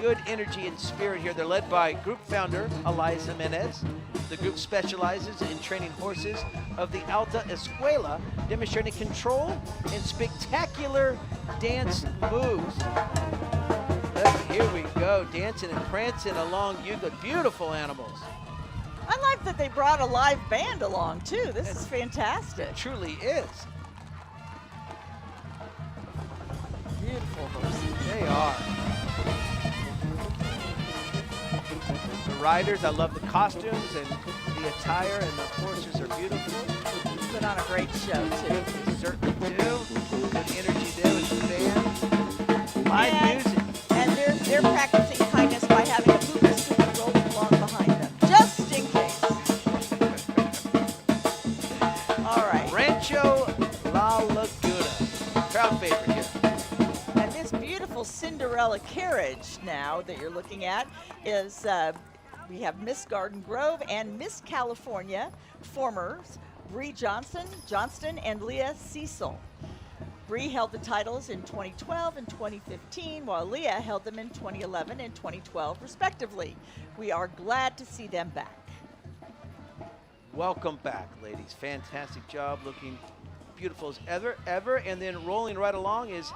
Good energy and spirit here. They're led by group founder Eliza Menez. The group specializes in training horses of the Alta Escuela, demonstrating control and spectacular dance moves. Here we go, dancing and prancing along Euclid. Beautiful animals. I like that they brought a live band along too. This is fantastic. It truly is. Beautiful horses. They are. The riders, I love the costumes and the attire, and the horses are beautiful. Put on a great show too. They certainly do. Good energy there with the band. Live music. And they're practicing kindness by having a poopy scooter rolling along behind them, just in case. All right. Rancho La Laguna. Crowd favorite here. And this beautiful Cinderella carriage now that you're looking at is, we have Miss Garden Grove and Miss California, formers Bree Johnston, and Leah Cecil. Bree held the titles in 2012 and 2015, while Leah held them in 2011 and 2012, respectively. We are glad to see them back. Welcome back, ladies. Fantastic job, looking beautiful as ever. And then rolling right along is,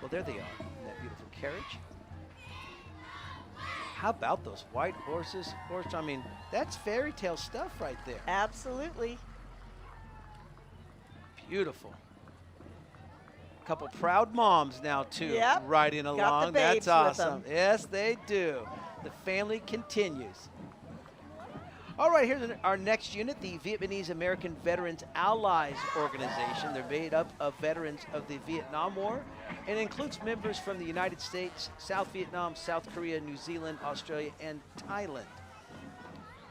well, there they are, in that beautiful carriage. How about those white horses? I mean, that's fairy tale stuff right there. Absolutely. Beautiful. Couple proud moms now too, yep. riding Got along. the babes That's with awesome. them. Yes, they do. The family continues. All right, here's our next unit, the Vietnamese American Veterans Allies Organization. They're made up of veterans of the Vietnam War and includes members from the United States, South Vietnam, South Korea, New Zealand, Australia, and Thailand.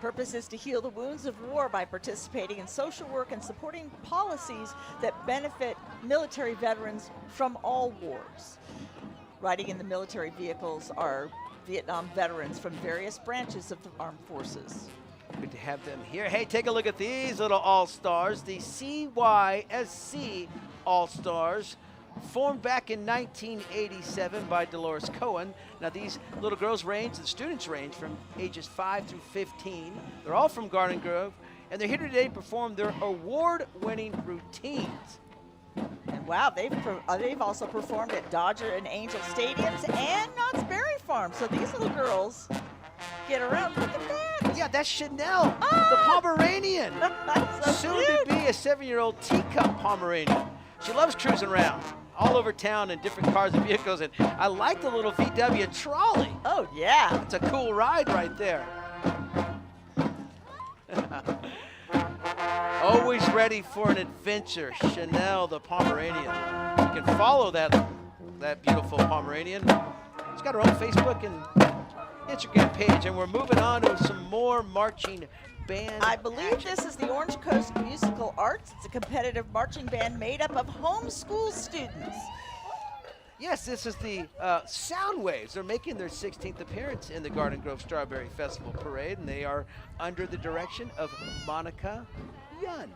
Purpose is to heal the wounds of war by participating in social work and supporting policies that benefit military veterans from all wars. Riding in the military vehicles are Vietnam veterans from various branches of the armed forces. Good to have them here. Hey, take a look at these little all-stars, the CYSC All-Stars, formed back in 1987 by Dolores Cohen. Now these little girls the students range from ages 5 through 15. They're all from Garden Grove, and they're here today to perform their award-winning routines. And wow, they've also performed at Dodger and Angel Stadiums and Knott's Berry Farm. So these little girls get around with the band. Yeah, that's Chanel, the Pomeranian. So soon to be a 7-year-old teacup Pomeranian. She loves cruising around all over town in different cars and vehicles, and I like the little VW trolley. Oh, yeah. It's a cool ride right there. Always ready for an adventure, Chanel the Pomeranian. You can follow that beautiful Pomeranian. She's got her own Facebook and Instagram page, and we're moving on to some more marching band. I believe this is the Orange Coast Musical Arts. It's a competitive marching band made up of homeschool students. Yes, this is the Sound Waves. They're making their 16th appearance in the Garden Grove Strawberry Festival Parade, and they are under the direction of Monica Yun.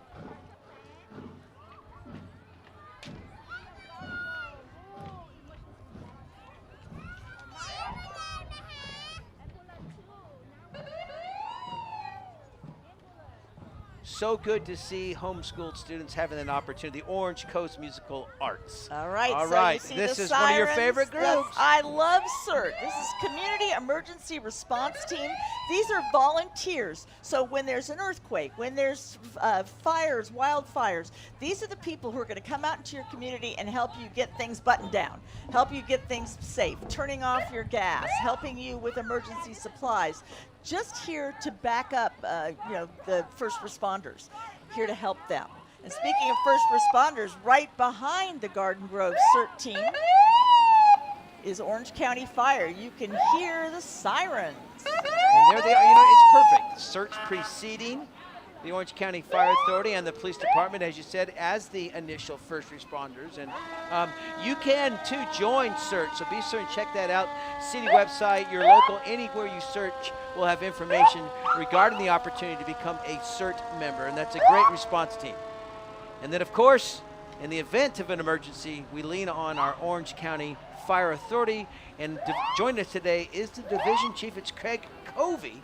So good to see homeschooled students having an opportunity. The Orange Coast Musical Arts. All right. All so right. You see This the is one of your sirens. favorite groups. I love CERT. This is Community Emergency Response Team. These are volunteers. So when there's an earthquake, when there's fires, wildfires, these are the people who are going to come out into your community and help you get things buttoned down, help you get things safe, turning off your gas, helping you with emergency supplies. Just here to back up, the first responders, here to help them. And speaking of first responders, right behind the Garden Grove CERT team is Orange County Fire. You can hear the sirens. And there they are. You know, it's perfect. CERT's preceding the Orange County Fire Authority and the police department, as you said, as the initial first responders. And you can, too, join CERT. So be sure and check that out. City website, your local, anywhere you search will have information regarding the opportunity to become a CERT member. And that's a great response team. And then, of course, in the event of an emergency, we lean on our Orange County Fire Authority. And joining us today is the division chief. It's Craig Covey.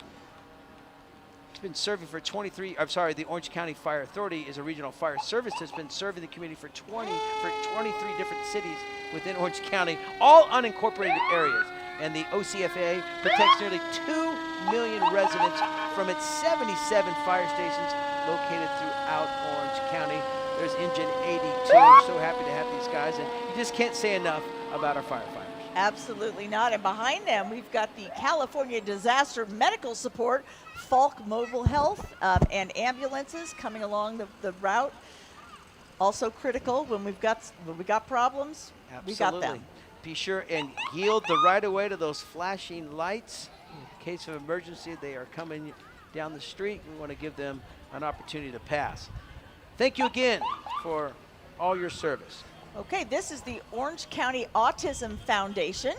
He's been serving for the Orange County Fire Authority is a regional fire service that's been serving the community for 23 different cities within Orange County, all unincorporated areas. And the OCFA protects nearly 2 million residents from its 77 fire stations located throughout Orange County. There's Engine 82. So happy to have these guys, and you just can't say enough about our firefighters. Absolutely not. And behind them, we've got the California Disaster Medical Support, Falk Mobile Health, and ambulances coming along the route. Also critical when we got problems. Absolutely. We got them. Be sure and yield the right of way to those flashing lights. In case of emergency, they are coming down the street. We want to give them an opportunity to pass. Thank you again for all your service. Okay, this is the Orange County Autism Foundation.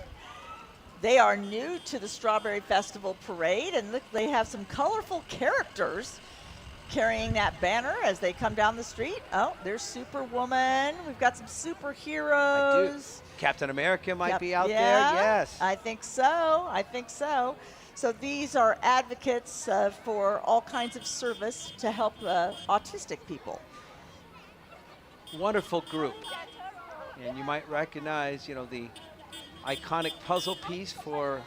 They are new to the Strawberry Festival Parade, and look, they have some colorful characters carrying that banner as they come down the street. Oh, there's Superwoman. We've got some superheroes. Captain America might be out yeah, there, yes. I think so. So these are advocates for all kinds of service to help autistic people. Wonderful group. And you might recognize, you know, the iconic puzzle piece for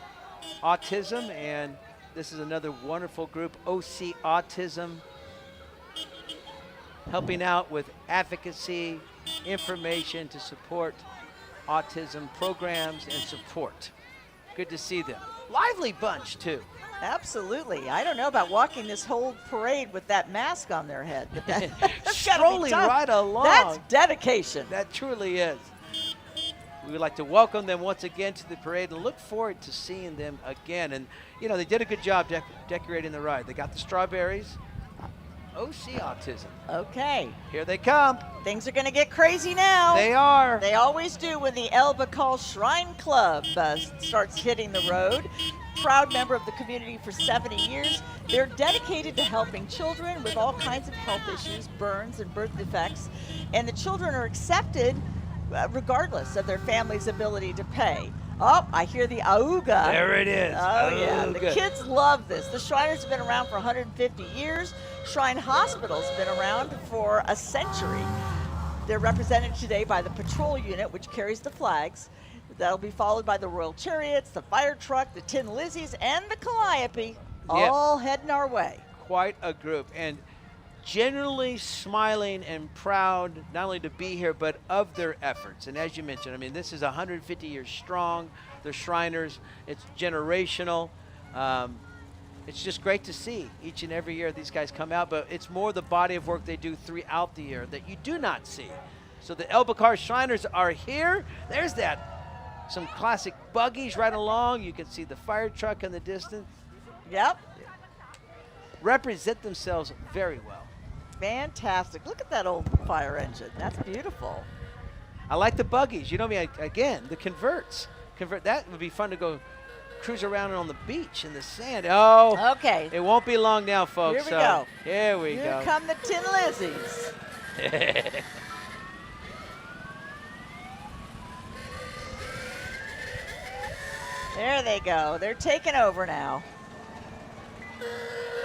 autism, and this is another wonderful group, OC Autism, helping out with advocacy, information to support autism programs and support. Good to see them. Lively bunch, too. Absolutely. I don't know about walking this whole parade with that mask on their head. But that's strolling right along. That's dedication. That truly is. We would like to welcome them once again to the parade and look forward to seeing them again. And, you know, they did a good job decorating the ride. They got the strawberries. OC Autism. Okay. Here they come. Things are going to get crazy now. They are. They always do when the El Bacal Shrine Club starts hitting the road. Proud member of the community for 70 years. They're dedicated to helping children with all kinds of health issues, burns and birth defects. And the children are accepted regardless of their family's ability to pay. Oh, I hear the auga. There it is. Oh, yeah. Auga. The kids love this. The Shriners have been around for 150 years. Shrine Hospital's been around for a century. They're represented today by the patrol unit, which carries the flags. That'll be followed by the Royal Chariots, the fire truck, the Tin Lizzies, and the Calliope, all heading our way. Quite a group. And generally smiling and proud not only to be here but of their efforts. And as you mentioned, I mean, this is 150 years strong. The Shriners, it's generational. It's just great to see each and every year these guys come out, but it's more the body of work they do throughout the year that you do not see. So the El Bacar Shriners are here. There's that, some classic buggies right along. You can see the fire truck in the distance. Yep. Represent themselves very well. Fantastic. Look at that old fire engine. That's beautiful. I like the buggies. You know me, again, the converts. That would be fun to go cruise around on the beach in the sand. Oh, okay. It won't be long now, folks. Here we go. Here we go. Here come the Tin Lizzies. There they go. They're taking over now.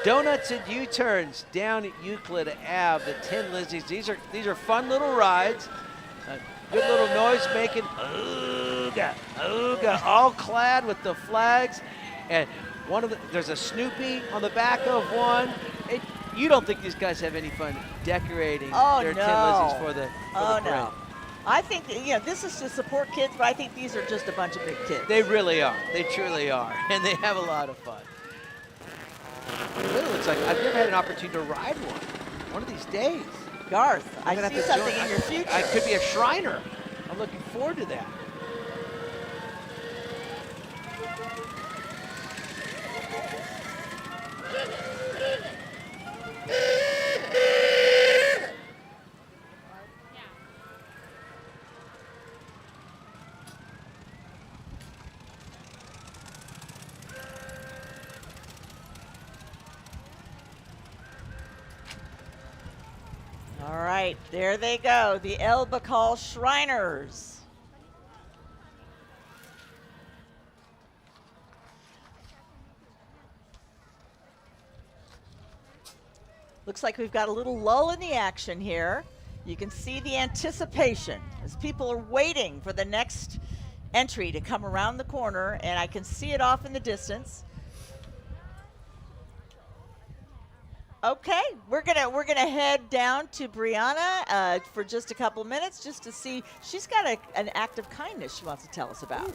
Donuts and U-turns down Euclid Ave, the Tin Lizzies. These are fun little rides. Good little noise making. Ooga, ooga, all clad with the flags. And there's a Snoopy on the back of one. You don't think these guys have any fun decorating their Tin Lizzies for the parade? No. I think this is to support kids, but I think these are just a bunch of big kids. They really are. They truly are. And they have a lot of fun. It really looks like I've never had an opportunity to ride one of these days. Garth, I I'm gonna see have to something join. in your future. I could be a Shriner. I'm looking forward to that. All right, there they go, the El Bacall Shriners. Looks like we've got a little lull in the action here. You can see the anticipation as people are waiting for the next entry to come around the corner, and I can see it off in the distance. Okay, we're gonna head down to Brianna for just a couple minutes, just to see. She's got an act of kindness she wants to tell us about.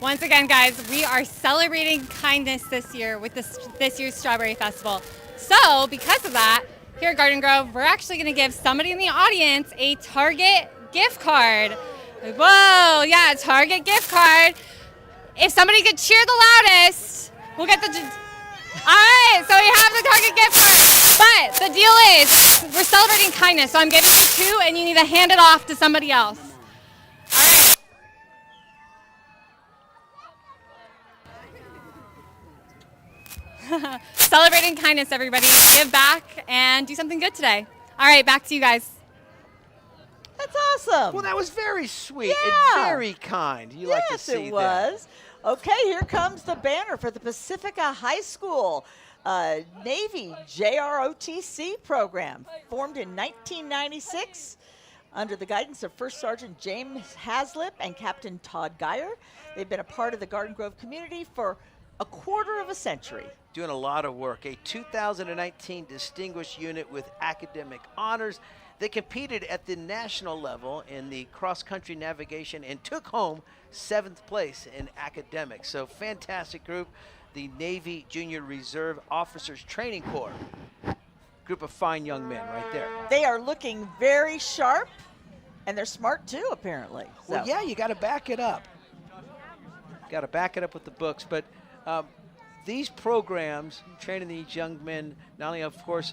Once again, guys, we are celebrating kindness this year with this year's Strawberry Festival. So, because of that, here at Garden Grove, we're actually going to give somebody in the audience a Target gift card. Whoa, yeah, Target gift card. If somebody could cheer the loudest, we'll get the... All right, so we have the Target gift card. But the deal is, we're celebrating kindness, so I'm giving you 2, and you need to hand it off to somebody else. All right. Celebrating kindness, everybody. Give back and do something good today. All right, back to you guys. That's awesome. Well, that was very sweet Yeah. and very kind. You like to Yes, see it was. Okay, here comes the banner for the Pacifica High School Navy JROTC program, formed in 1996 under the guidance of First Sergeant James Haslip and Captain Todd Geyer. They've been a part of the Garden Grove community for a quarter of a century. Doing a lot of work. A 2019 distinguished unit with academic honors. They competed at the national level in the cross-country navigation and took home 7th place in academics. So fantastic group. The Navy Junior Reserve Officers Training Corps. Group of fine young men right there. They are looking very sharp, and they're smart too, apparently. Well, So. yeah, you got to back it up. Got to back it up with the books. But these programs, training these young men, not only, of course,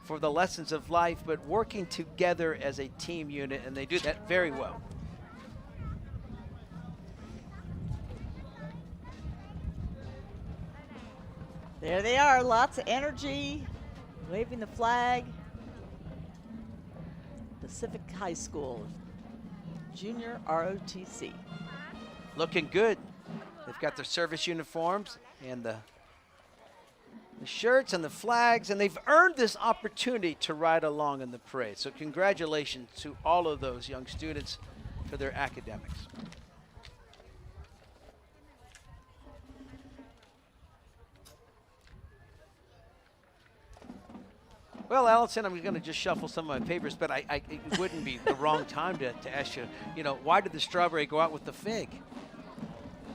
for the lessons of life, but working together as a team unit, and they do that very well. There they are, lots of energy, waving the flag. Pacific High School, Junior ROTC. Looking good. They've got their service uniforms and the shirts and the flags, and they've earned this opportunity to ride along in the parade. So congratulations to all of those young students for their academics. Well, Allison, I'm going to just shuffle some of my papers, but it wouldn't be the wrong time to ask you, why did the strawberry go out with the fig?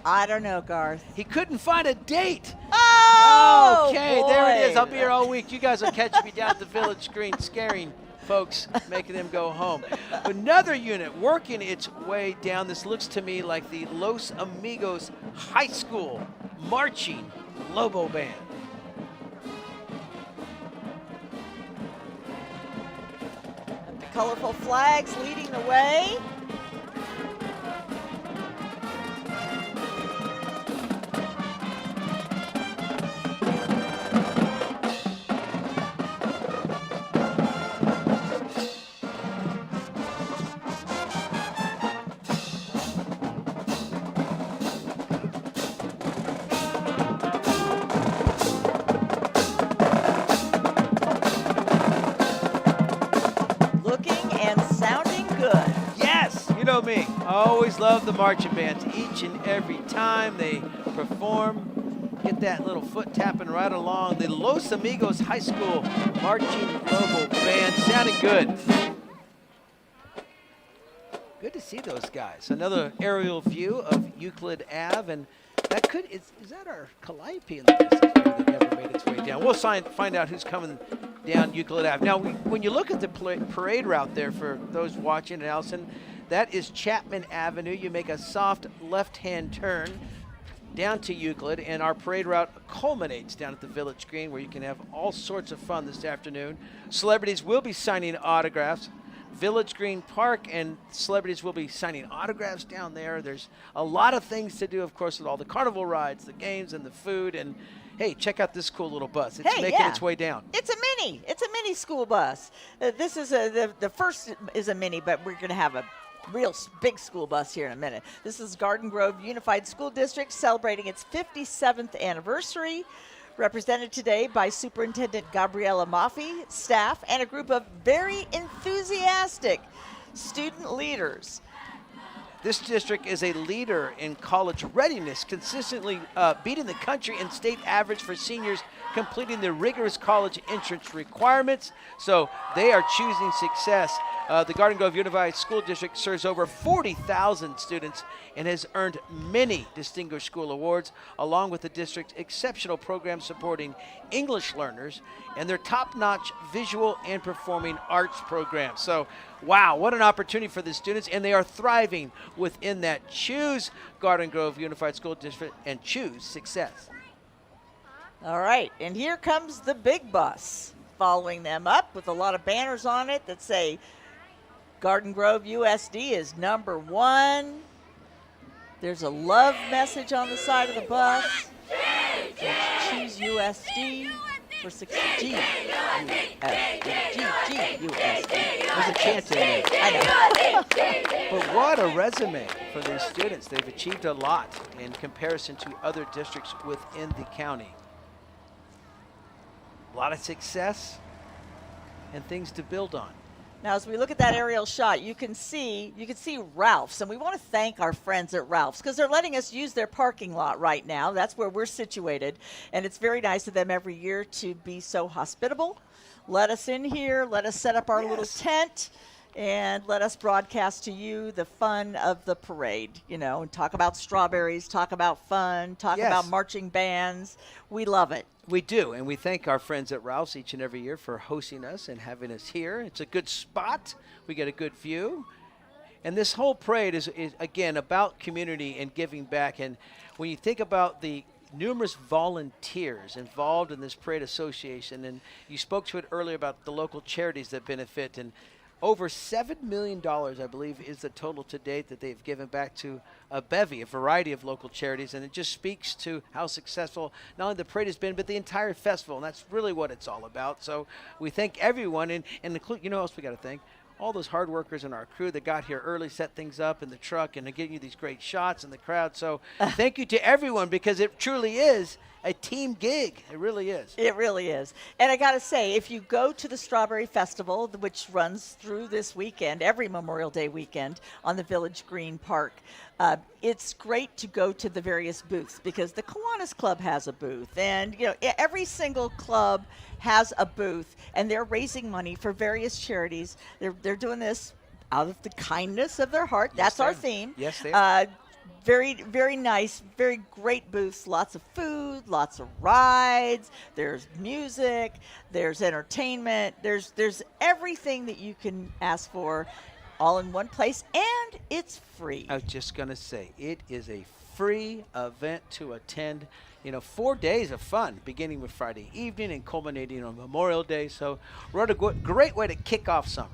I don't know, Garth. He couldn't find a date. Oh, okay, boy. there it is. I'll be here all week. You guys will catch me down at the village screen scaring folks, making them go home. Another unit working its way down. This looks to me like the Los Amigos High School Marching Lobo Band. The colorful flags leading the way. Me. I always love the marching bands each and every time they perform. Get that little foot tapping right along. The Los Amigos High School Marching Lobo Band sounding good. Good to see those guys. Another aerial view of Euclid Ave, and that is that our Calliope in the distance? Maybe that never made its way down. We'll find out who's coming down Euclid Ave. Now, when you look at the parade route there for those watching in Allison, that is Chapman Avenue. You make a soft left-hand turn down to Euclid, and our parade route culminates down at the Village Green, where you can have all sorts of fun this afternoon. Celebrities will be signing autographs. Village Green Park, and celebrities will be signing autographs down there. There's a lot of things to do, of course, with all the carnival rides, the games, and the food. And hey, check out this cool little bus. It's making its way down. It's a mini school bus. This is the first is a mini, but we're going to have a real big school bus here in a minute. This is Garden Grove Unified School District celebrating its 57th anniversary, represented today by Superintendent Gabriella Maffei, staff, and a group of very enthusiastic student leaders. This district is a leader in college readiness, consistently beating the country and state average for seniors completing the rigorous college entrance requirements. So they are choosing success. The Garden Grove Unified School District serves over 40,000 students and has earned many distinguished school awards, along with the district's exceptional program supporting English learners and their top-notch visual and performing arts program. So, wow, what an opportunity for the students, and they are thriving within that. Choose Garden Grove Unified School District and choose success. All right, and here comes the big bus following them up with a lot of banners on it that say Garden Grove USD is #1. There's a love message on the side of the bus. Choose USD for success. USD. There's a chant in there. I know. But what a resume for these students. They've achieved a lot in comparison to other districts within the county. A lot of success and things to build on. Now, as we look at that aerial shot, you can see Ralph's, and we want to thank our friends at Ralph's because they're letting us use their parking lot right now. That's where we're situated, and it's very nice of them every year to be so hospitable. Let us in here, let us set up our little tent, and let us broadcast to you the fun of the parade, you know, and talk about strawberries, talk about fun, talk about marching bands. We love it. We do, and we thank our friends at Ralph's each and every year for hosting us and having us here. It's a good spot. We get a good view. And this whole parade is again, about community and giving back. And when you think about the numerous volunteers involved in this parade association, and you spoke to it earlier about the local charities that benefit, and over $7 million, I believe, is the total to date that they've given back to a variety of local charities. And it just speaks to how successful not only the parade has been, but the entire festival. And that's really what it's all about. So we thank everyone, and include, you know who else we got to thank? All those hard workers in our crew that got here early, set things up in the truck, and are getting you these great shots in the crowd. So thank you to everyone, because it truly is a team gig. It really is. It really is. And I got to say, if you go to the Strawberry Festival, which runs through this weekend, every Memorial Day weekend on the Village Green Park, it's great to go to the various booths because the Kiwanis Club has a booth. And, you know, every single club has a booth, and they're raising money for various charities. They're doing this out of the kindness of their heart. That's our theme. Yes, they are. Very, very nice, very great booths, lots of food, lots of rides, there's music, there's entertainment, there's everything that you can ask for all in one place, and it's free. I was just going to say, it is a free event to attend. You know, 4 days of fun, beginning with Friday evening and culminating on Memorial Day. So we're at a great way to kick off summer.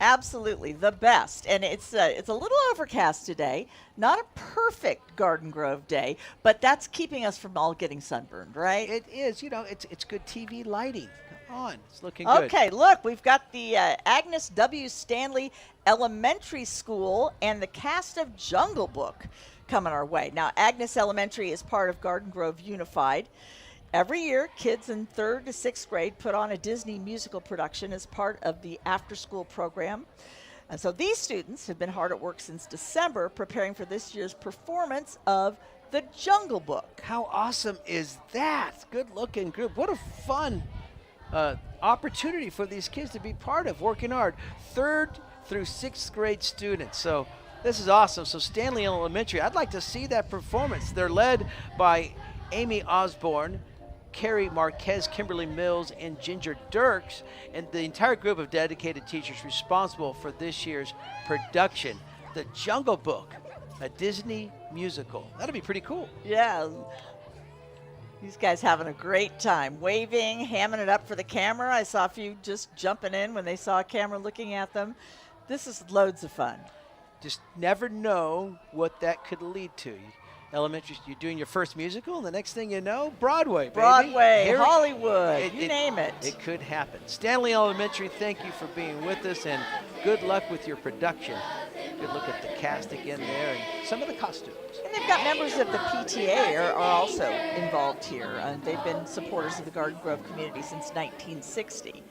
Absolutely, the best. And it's a little overcast today. Not a perfect Garden Grove day, but that's keeping us from all getting sunburned, right? It is. You know, it's good TV lighting. Come on, it's looking good. Okay, look, we've got the Agnes W. Stanley Elementary School and the cast of Jungle Book coming our way. Now, Agnes Elementary is part of Garden Grove Unified. Every year, kids in 3rd to 6th grade put on a Disney musical production as part of the after-school program. And so these students have been hard at work since December preparing for this year's performance of The Jungle Book. How awesome is that? Good-looking group. What a fun opportunity for these kids to be part of, working hard. 3rd through 6th grade students. So this is awesome. So Stanley Elementary, I'd like to see that performance. They're led by Amy Osborne, Carrie Marquez, Kimberly Mills, and Ginger Dirks, and the entire group of dedicated teachers responsible for this year's production, The Jungle Book, a Disney musical. That'll be pretty cool. Yeah. These guys having a great time, waving, hamming it up for the camera. I saw a few just jumping in when they saw a camera looking at them. This is loads of fun. Just never know what that could lead to. Elementary, you're doing your first musical, and the next thing you know, Broadway, baby. Broadway, Here- Hollywood, you name it. It could happen. Stanley Elementary, thank you for being with us, and good luck with your production. Good look at the cast again there and some of the costumes. And they've got members of the PTA are also involved here. They've been supporters of the Garden Grove community since 1960.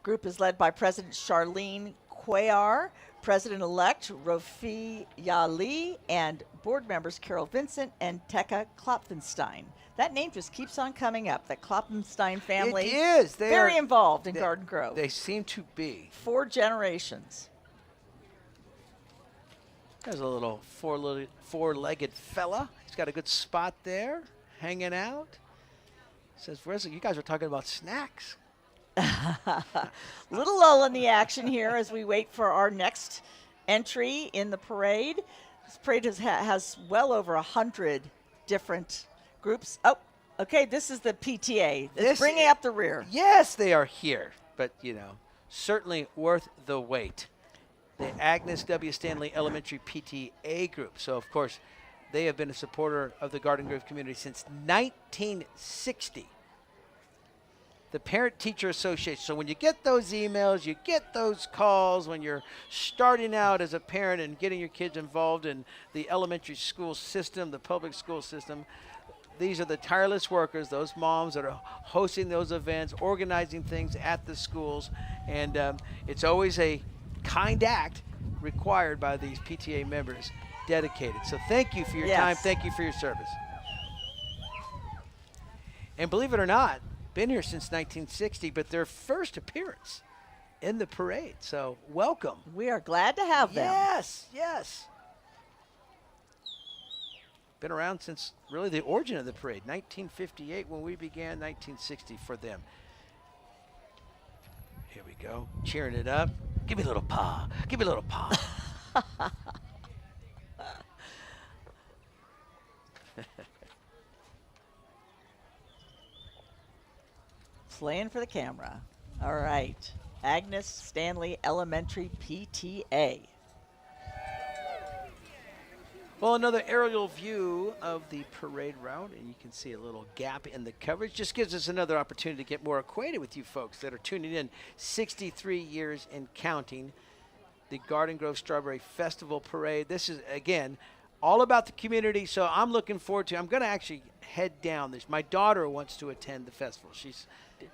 Group is led by President Charlene Cuellar, President-elect Rafi Yali, and board members Carol Vincent and Tekka Klopfenstein. That name just keeps on coming up, the Klopfenstein family. It is. They very are involved in Garden Grove. They seem to be. 4 generations. There's a little four-legged fella. He's got a good spot there, hanging out. Says, "Where's it? You guys are talking about snacks." Little lull in the action here as we wait for our next entry in the parade. This parade has well over 100 different groups. Oh, okay, this is the PTA. It's bringing up the rear. Yes, they are here, but, certainly worth the wait. The Agnes W. Stanley Elementary PTA group. So, of course, they have been a supporter of the Garden Grove community since 1960. The Parent Teacher Association. So when you get those emails, you get those calls when you're starting out as a parent and getting your kids involved in the elementary school system, the public school system, these are the tireless workers, those moms that are hosting those events, organizing things at the schools, and it's always a kind act required by these PTA members, dedicated. So thank you for your time. Thank you for your service. And believe it or not, been here since 1960, but their first appearance in the parade. So welcome. We are glad to have them. Yes, yes. Been around since really the origin of the parade, 1958 when we began, 1960 for them. Here we go, cheering it up. Give me a little paw. Give me a little paw. Playing for the camera. All right. Agnes Stanley Elementary PTA. Well, another aerial view of the parade route, and you can see a little gap in the coverage. Just gives us another opportunity to get more acquainted with you folks that are tuning in. 63 years and counting. The Garden Grove Strawberry Festival Parade. This is, again, all about the community, so I'm looking forward to. I'm going to actually head down this. My daughter wants to attend the festival. She's,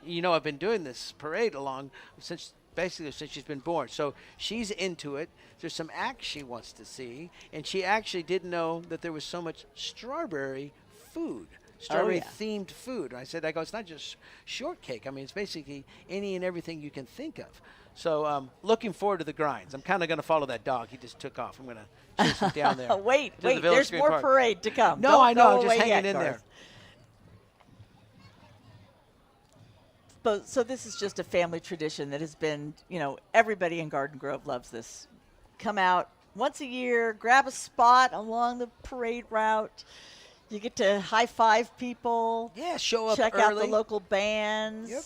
I've been doing this parade along since she's been born. So she's into it. There's some acts she wants to see, and she actually didn't know that there was so much strawberry food. Strawberry-themed food. And I go, it's not just shortcake. I mean, it's basically any and everything you can think of. So looking forward to the grinds. I'm kind of going to follow that dog. He just took off. I'm going to chase him down there. wait, the there's more Park. parade to come. No, Don't I know. go I'm just away hanging yet, in Garth. there. So this is just a family tradition that has been, everybody in Garden Grove loves this. Come out once a year, grab a spot along the parade route. You get to high-five people. Yeah, show up check early. out the local bands. Yep.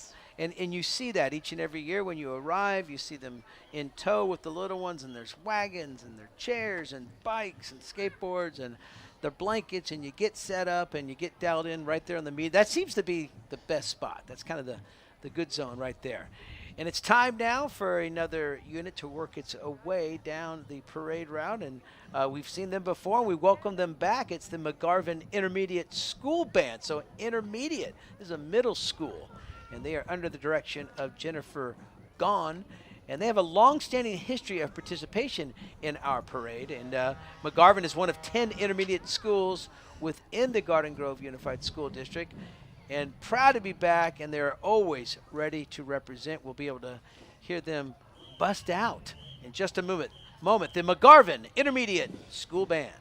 And you see that each and every year when you arrive. You see them in tow with the little ones, and there's wagons, and there's chairs, and bikes, and skateboards, and their blankets, and you get set up, and you get dialed in right there on the meet. That seems to be the best spot. That's kind of the good zone right there. And it's time now for another unit to work its way down the parade route. And we've seen them before. We welcome them back. It's the McGarvin Intermediate School Band. So intermediate is a middle school. And they are under the direction of Jennifer Gahn. And they have a long-standing history of participation in our parade. And McGarvin is one of 10 intermediate schools within the Garden Grove Unified School District. And proud to be back, and they're always ready to represent. We'll be able to hear them bust out in just a moment. The McGarvin Intermediate School Band.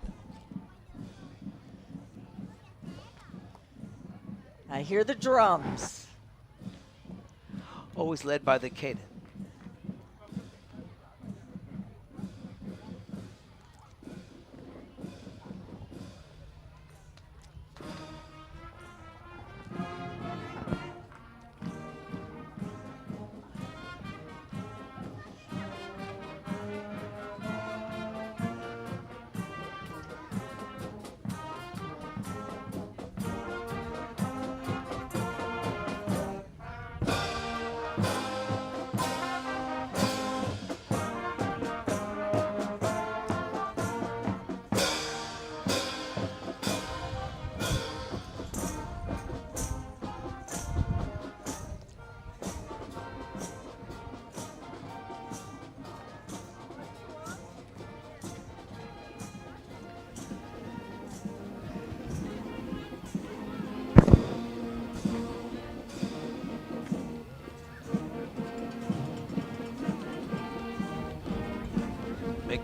I hear the drums. Always led by the Caden.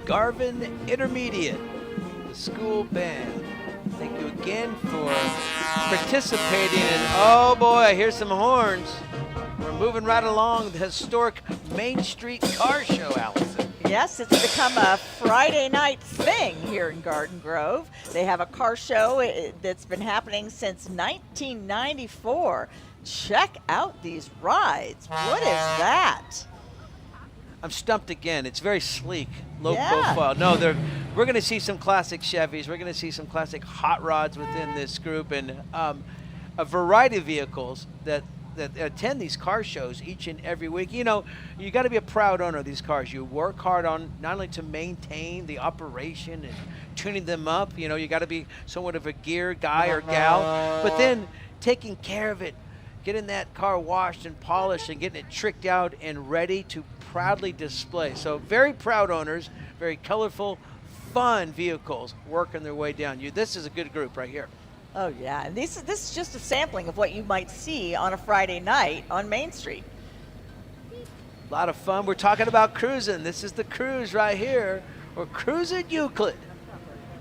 Garvin Intermediate, the school band. Thank you again for participating. And oh boy, I hear some horns. We're moving right along the historic Main Street Car Show, Allison. Yes, it's become a Friday night thing here in Garden Grove. They have a car show that's been happening since 1994. Check out these rides. What is that? I'm stumped again. It's very sleek, low profile. No, we're going to see some classic Chevys. We're going to see some classic hot rods within this group, and a variety of vehicles that attend these car shows each and every week. You know, you got to be a proud owner of these cars. You work hard on not only to maintain the operation and tuning them up. You know, you got to be somewhat of a gear guy or gal, but then taking care of it, getting that car washed and polished and getting it tricked out and ready to proudly display. So very proud owners, very colorful, fun vehicles working their way down. This is a good group right here. Oh yeah, and this is just a sampling of what you might see on a Friday night on Main Street. A lot of fun. We're talking about cruising. This is the cruise right here. We're cruising Euclid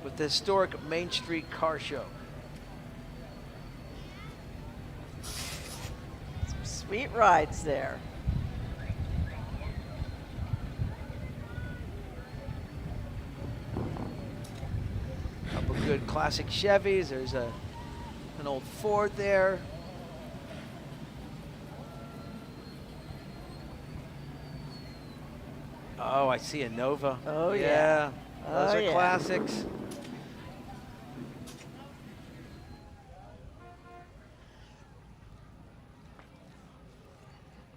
with the historic Main Street Car Show. Some sweet rides there. Couple good classic Chevys. There's an old Ford there. Oh, I see a Nova. Oh yeah. Those are classics.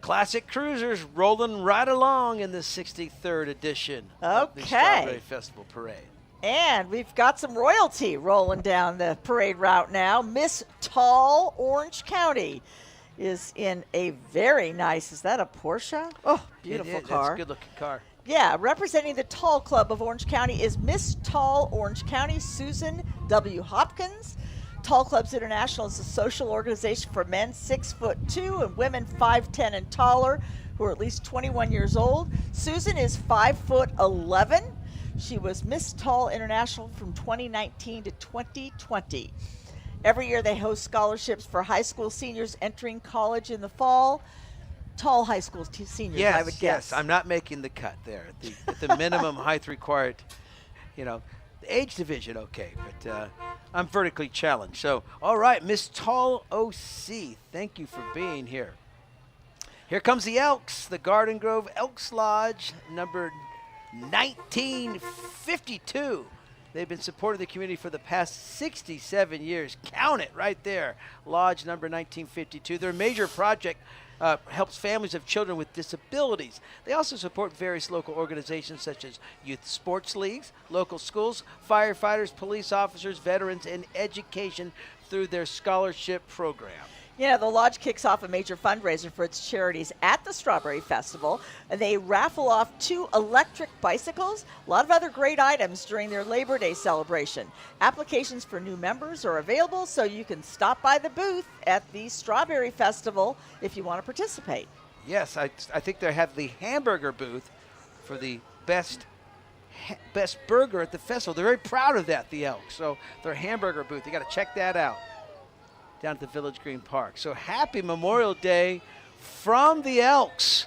Classic cruisers rolling right along in the 63rd edition of the Strawberry Festival Parade. And we've got some royalty rolling down the parade route now. Miss Tall Orange County is in a very nice, is that a Porsche? Oh, beautiful car. It's a good looking car. Yeah, representing the Tall Club of Orange County is Miss Tall Orange County, Susan W. Hopkins. Tall Clubs International is a social organization for men 6'2" and women 5'10" and taller who are at least 21 years old. Susan is 5'11". She was Miss Tall International from 2019 to 2020. Every year they host scholarships for high school seniors entering college in the fall. Tall high school seniors, I would guess. Yes, I'm not making the cut there. At the minimum height required, you know, the age division, okay, but I'm vertically challenged. So, all right, Miss Tall OC, thank you for being here. Here comes the Elks, the Garden Grove Elks Lodge, number 1952. They've been supporting the community for the past 67 years. Count it right there. Lodge number 1952. Their major project helps families of children with disabilities. They also support various local organizations such as youth sports leagues, local schools, firefighters, police officers, veterans, and education through their scholarship program. Yeah, the Lodge kicks off a major fundraiser for its charities at the Strawberry Festival. They raffle off 2 electric bicycles, a lot of other great items during their Labor Day celebration. Applications for new members are available, so you can stop by the booth at the Strawberry Festival if you want to participate. Yes, I think they have the hamburger booth for the best burger at the festival. They're very proud of that, the Elks. So their hamburger booth, you got to check that out. down at the Village Green Park. So happy Memorial Day from the Elks.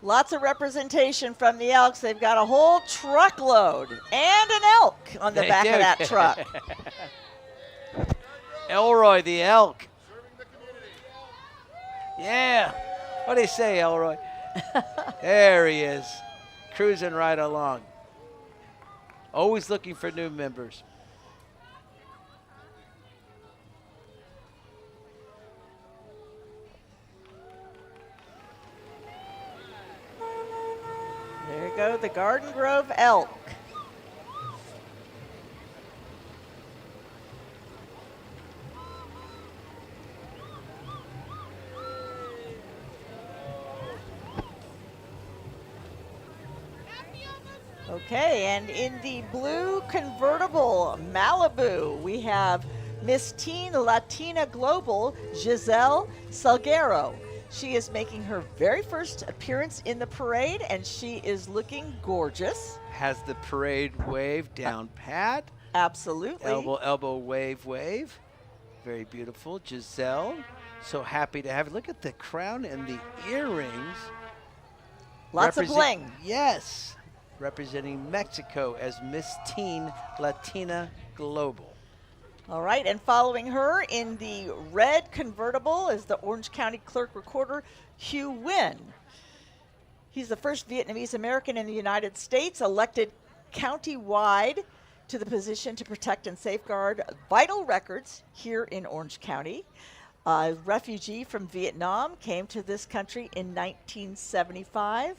Lots of representation from the Elks. They've got a whole truckload and an elk on the They back do. of that truck. Elroy the Elk. Yeah. What do you say, Elroy? There he is, cruising right along. Always looking for new members. There you go, the Garden Grove Elk. Okay, and in the blue convertible Malibu, we have Miss Teen Latina Global, Giselle Salguero. She is making her very first appearance in the parade, and she is looking gorgeous. Has the parade wave down pat. Absolutely. Elbow, elbow, wave, wave. Very beautiful. Giselle, so happy to have it. Look at the crown and the earrings. Lots of bling. Yes. Representing Mexico as Miss Teen Latina Global. All right, and following her in the red convertible is the Orange County Clerk Recorder, Hugh Nguyen. He's the first Vietnamese American in the United States elected county-wide to the position to protect and safeguard vital records here in Orange County. A refugee from Vietnam came to this country in 1975,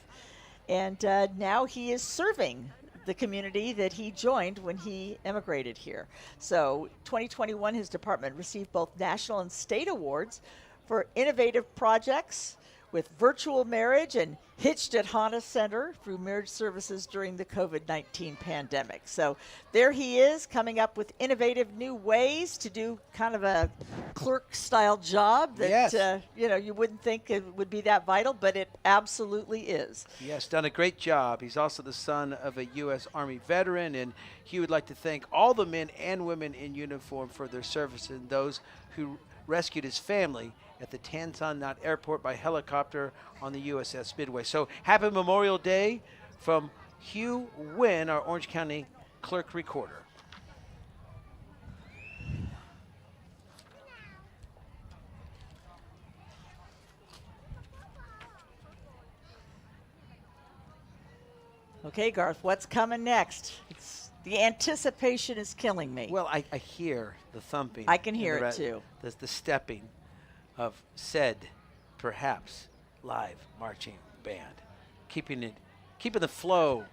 and now he is serving the community that he joined when he immigrated here. So 2021, his department received both national and state awards for innovative projects with virtual marriage and Hitched at Hana Center through marriage services during the COVID-19 pandemic. So there he is, coming up with innovative new ways to do kind of a clerk-style job that Yes. you wouldn't think it would be that vital, but it absolutely is. Yes, done a great job. He's also the son of a U.S. Army veteran, and he would like to thank all the men and women in uniform for their service and those who rescued his family at the Tan Son Nhut Airport by helicopter on the USS Midway. So happy Memorial Day from Hugh Nguyen, our Orange County Clerk Recorder. Okay, Garth, what's coming next? The anticipation is killing me. Well, I hear the thumping. I can hear and it too. The stepping of said, perhaps, live marching band, keeping the flow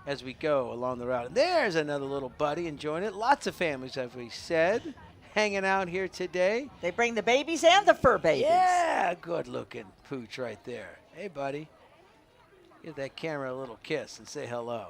as we go along the route. And there's another little buddy enjoying it. Lots of families, as we said, hanging out here today. They bring the babies and the fur babies. Yeah, good-looking pooch right there. Hey, buddy. Give that camera a little kiss and say hello.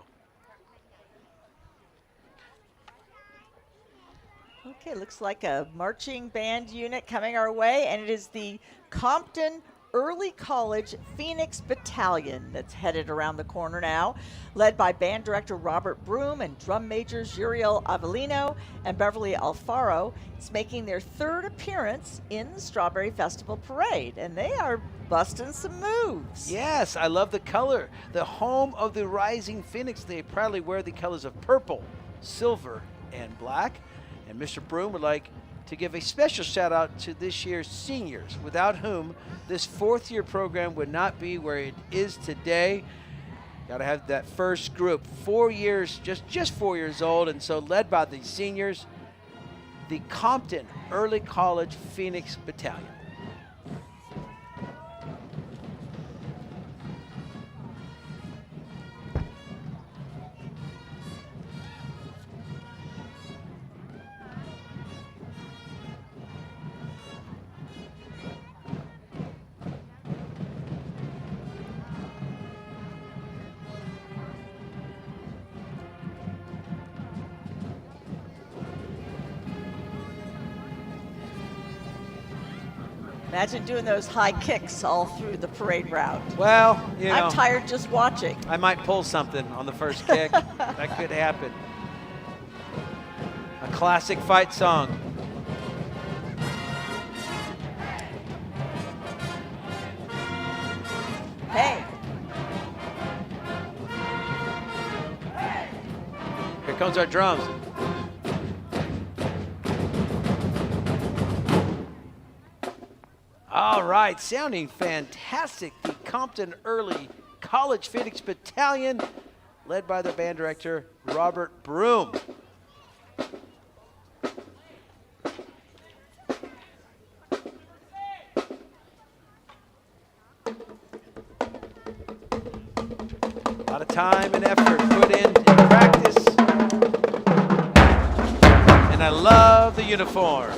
Okay, looks like a marching band unit coming our way, and it is the Compton Early College Phoenix Battalion that's headed around the corner now, led by band director Robert Broom and drum majors Uriel Avellino and Beverly Alfaro. It's making their third appearance in the Strawberry Festival Parade, and they are busting some moves. Yes, I love the color. The home of the rising phoenix. They proudly wear the colors of purple, silver, and black. And Mr. Broom would like to give a special shout out to this year's seniors, without whom this fourth-year program would not be where it is today. Got to have that first group, 4 years, just 4 years old, and so led by the seniors, the Compton Early College Phoenix Battalion. Imagine doing those high kicks all through the parade route. Well, you know, I'm tired just watching. I might pull something on the first kick. That could happen. A classic fight song. comes our drums. All right, sounding fantastic. The Compton Early College Phoenix Battalion, led by the band director, Robert Broom. A lot of time and effort put in practice. And I love the uniforms.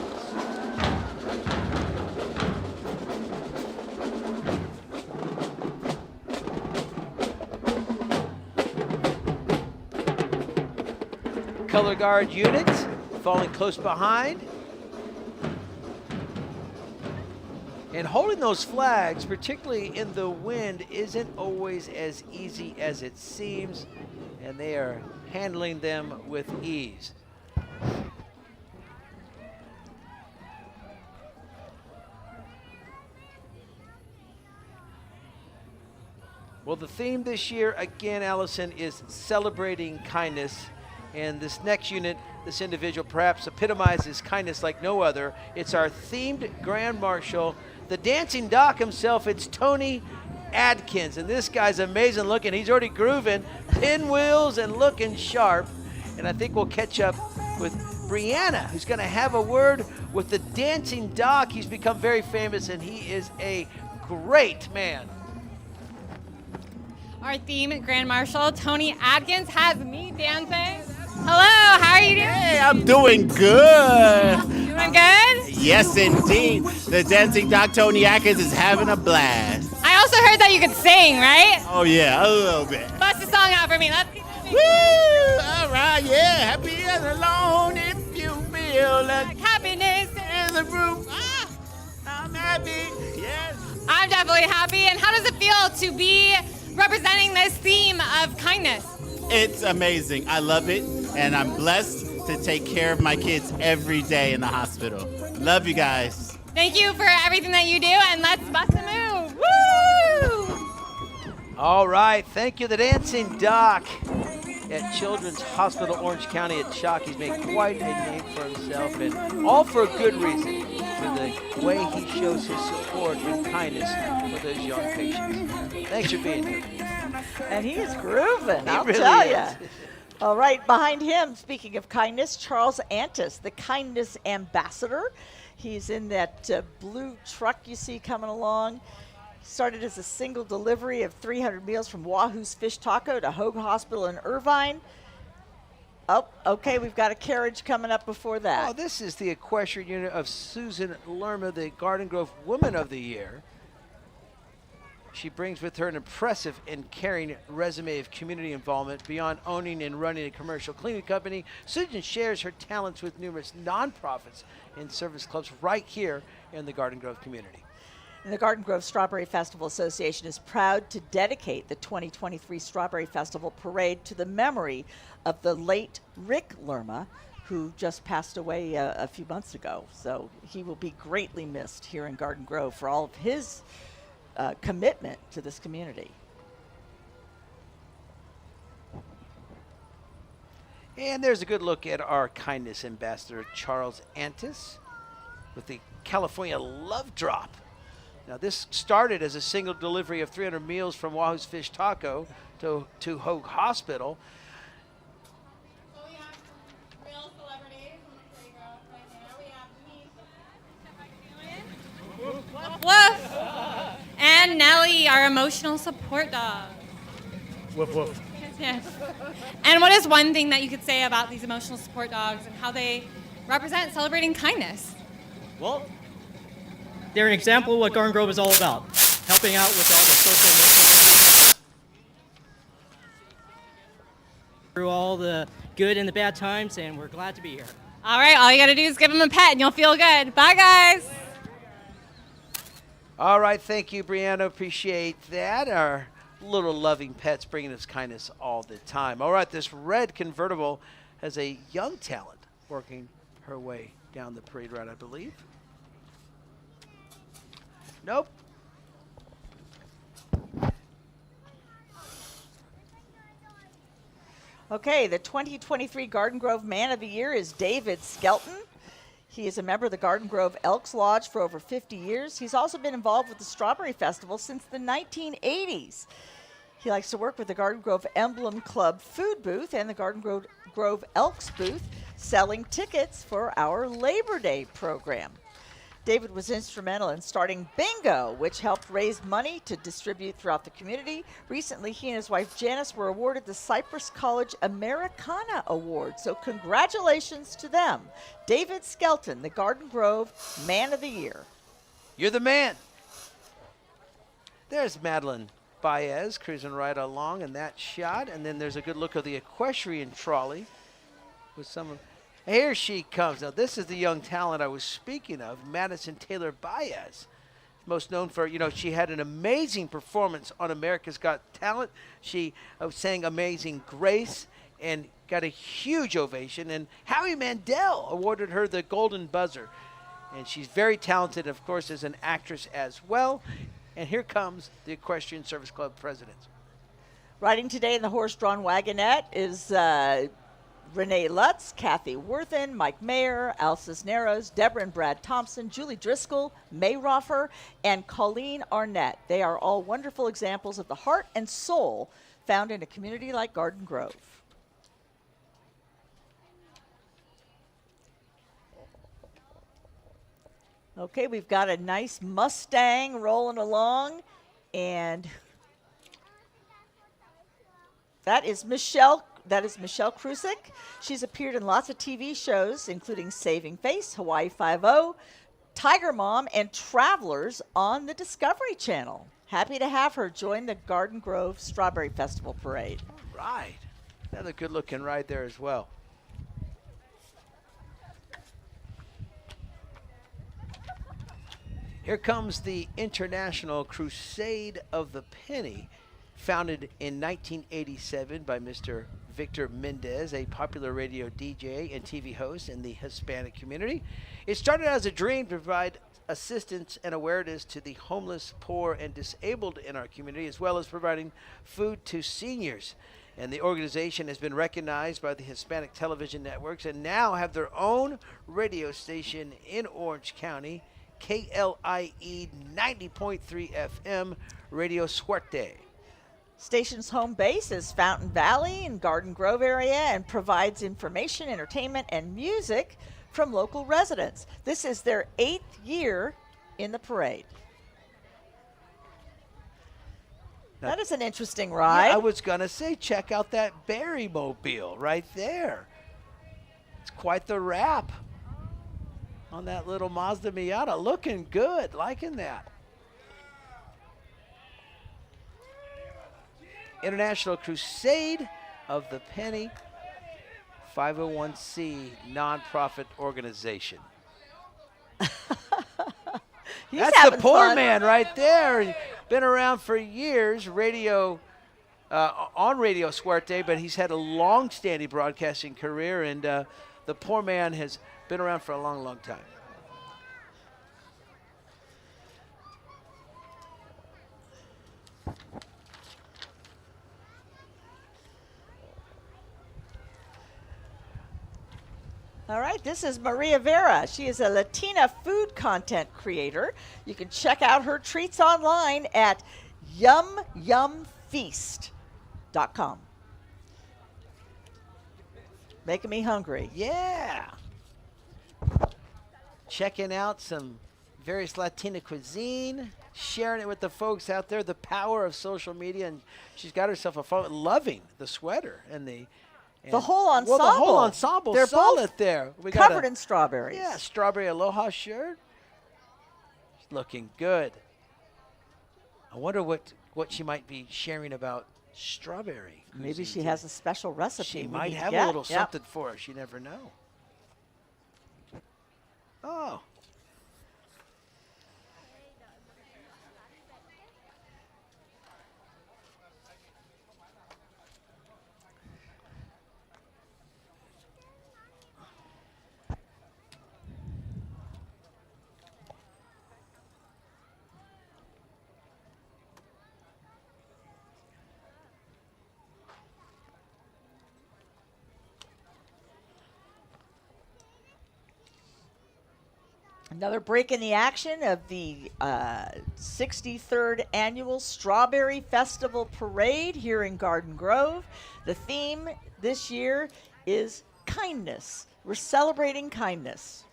Color guard unit falling close behind. And holding those flags, particularly in the wind, isn't always as easy as it seems, and they are handling them with ease. Well, the theme this year, again, Allison, is celebrating kindness. And this next unit, this individual perhaps epitomizes kindness like no other. It's our themed Grand Marshal, the dancing doc himself. It's Tony Adkins. And this guy's amazing looking. He's already grooving, pinwheels and looking sharp. And I think we'll catch up with Brianna, who's going to have a word with the dancing doc. He's become very famous, and he is a great man. Our theme Grand Marshal, Tony Adkins, has me dancing. Hello, how are you doing? Hey, I'm doing good. Doing good? Yes, indeed. The dancing doc Tony Atkins is having a blast. I also heard that you could sing, right? Oh, yeah, a little bit. Bust a song out for me. Let's get moving. Woo! All right, yeah. Happy and alone if you feel like happiness in the room. Ah, I'm happy, yes. I'm definitely happy. And how does it feel to be representing this theme of kindness? It's amazing. I love it, and I'm blessed to take care of my kids every day in the hospital. Love you guys. Thank you for everything that you do, and let's bust a move. Woo! All right, thank you, the dancing doc at Children's Hospital Orange County at Chalk. He's made quite a name for himself, and all for a good reason, for the way he shows his support and kindness for those young patients. Thanks for being here. And he is grooving, I'll really tell is. you. All right, behind him, speaking of kindness, Charles Antis, the kindness ambassador. He's in that blue truck you see coming along. Started as a single delivery of 300 meals from Wahoo's Fish Taco to Hoag Hospital in Irvine. Oh, okay, we've got a carriage coming up before that. Oh, this is the equestrian unit of Susan Lerma, the Garden Grove Woman of the Year. She brings with her an impressive and caring resume of community involvement. Beyond owning and running a commercial cleaning company, Susan shares her talents with numerous nonprofits and service clubs right here in the Garden Grove community. And the Garden Grove Strawberry Festival Association is proud to dedicate the 2023 Strawberry Festival Parade to the memory of the late Rick Lerma, who just passed away a few months ago. So he will be greatly missed here in Garden Grove for all of his commitment to this community. And there's a good look at our kindness ambassador, Charles Antis, with the California Love Drop. Now, this started as a single delivery of 300 meals from Wahoo's Fish Taco to Hoag Hospital. So we have some real celebrities on the playground right now. We have me. Woof! And Nellie, our emotional support dog. Woof, woof. Yes. And what is one thing that you could say about these emotional support dogs and how they represent celebrating kindness? Well, they're an example of what Garden Grove is all about, helping out with all the social emotional through all the good and the bad times, and we're glad to be here. All right, all you got to do is give them a pet and you'll feel good. Bye, guys. All right, thank you, Brianna. Appreciate that. Our little loving pets bringing us kindness all the time. All right, this red convertible has a young talent working her way down the parade route, I believe. Nope. Okay, the 2023 Garden Grove Man of the Year is David Skelton. He is a member of the Garden Grove Elks Lodge for over 50 years. He's also been involved with the Strawberry Festival since the 1980s. He likes to work with the Garden Grove Emblem Club food booth and the Garden Grove Elks booth, selling tickets for our Labor Day program. David was instrumental in starting Bingo, which helped raise money to distribute throughout the community. Recently, he and his wife Janice were awarded the Cypress College Americana Award. So congratulations to them. David Skelton, the Garden Grove Man of the Year. You're the man. There's Madeline Baez cruising right along in that shot. And then there's a good look of the equestrian trolley with some of... Here she comes. Now, this is the young talent I was speaking of, Madison Taylor Baez. Most known for, she had an amazing performance on America's Got Talent. She sang Amazing Grace and got a huge ovation. And Howie Mandel awarded her the Golden Buzzer. And she's very talented, of course, as an actress as well. And here comes the Equestrian Service Club president. Riding today in the horse-drawn wagonette is... Renee Lutz, Kathy Worthen, Mike Mayer, Al Cisneros, Deborah and Brad Thompson, Julie Driscoll, May Roffer, and Colleen Arnett. They are all wonderful examples of the heart and soul found in a community like Garden Grove. Okay, we've got a nice Mustang rolling along, and that is Michelle Krusik. She's appeared in lots of TV shows, including Saving Face, Hawaii Five-0, Tiger Mom, and Travelers on the Discovery Channel. Happy to have her join the Garden Grove Strawberry Festival Parade. All right. Another good-looking ride there as well. Here comes the International Crusade of the Penny, founded in 1987 by Mr. Victor Mendez, a popular radio DJ and TV host in the Hispanic community. It started as a dream to provide assistance and awareness to the homeless, poor, and disabled in our community, as well as providing food to seniors. And the organization has been recognized by the Hispanic television networks and now have their own radio station in Orange County, KLIE 90.3 FM, Radio Suerte. Station's home base is Fountain Valley in Garden Grove area and provides information, entertainment, and music from local residents. This is their 8th year in the parade. Now, that is an interesting ride. Yeah, I was going to say, check out that Berry Mobile right there. It's quite the wrap on that little Mazda Miata. Looking good, liking that. International Crusade of the Penny, 501c nonprofit organization. That's the poor fun. Man right there. Been around for years, radio on Radio Suerte, but he's had a long-standing broadcasting career, and the poor man has been around for a long, long time. All right, this is Maria Vera. She is a Latina food content creator. You can check out her treats online at yumyumfeast.com. Making me hungry. Yeah. Checking out some various Latina cuisine, sharing it with the folks out there, the power of social media, and she's got herself a phone, loving the sweater and the whole ensemble. Well, the whole ensemble. They're solid both there. We covered in strawberries. Yeah, strawberry aloha shirt. It's looking good. I wonder what she might be sharing about strawberry. Maybe she has a special recipe. She might have a little something for us. You never know. Oh. Another break in the action of the 63rd Annual Strawberry Festival Parade here in Garden Grove. The theme this year is kindness. We're celebrating kindness.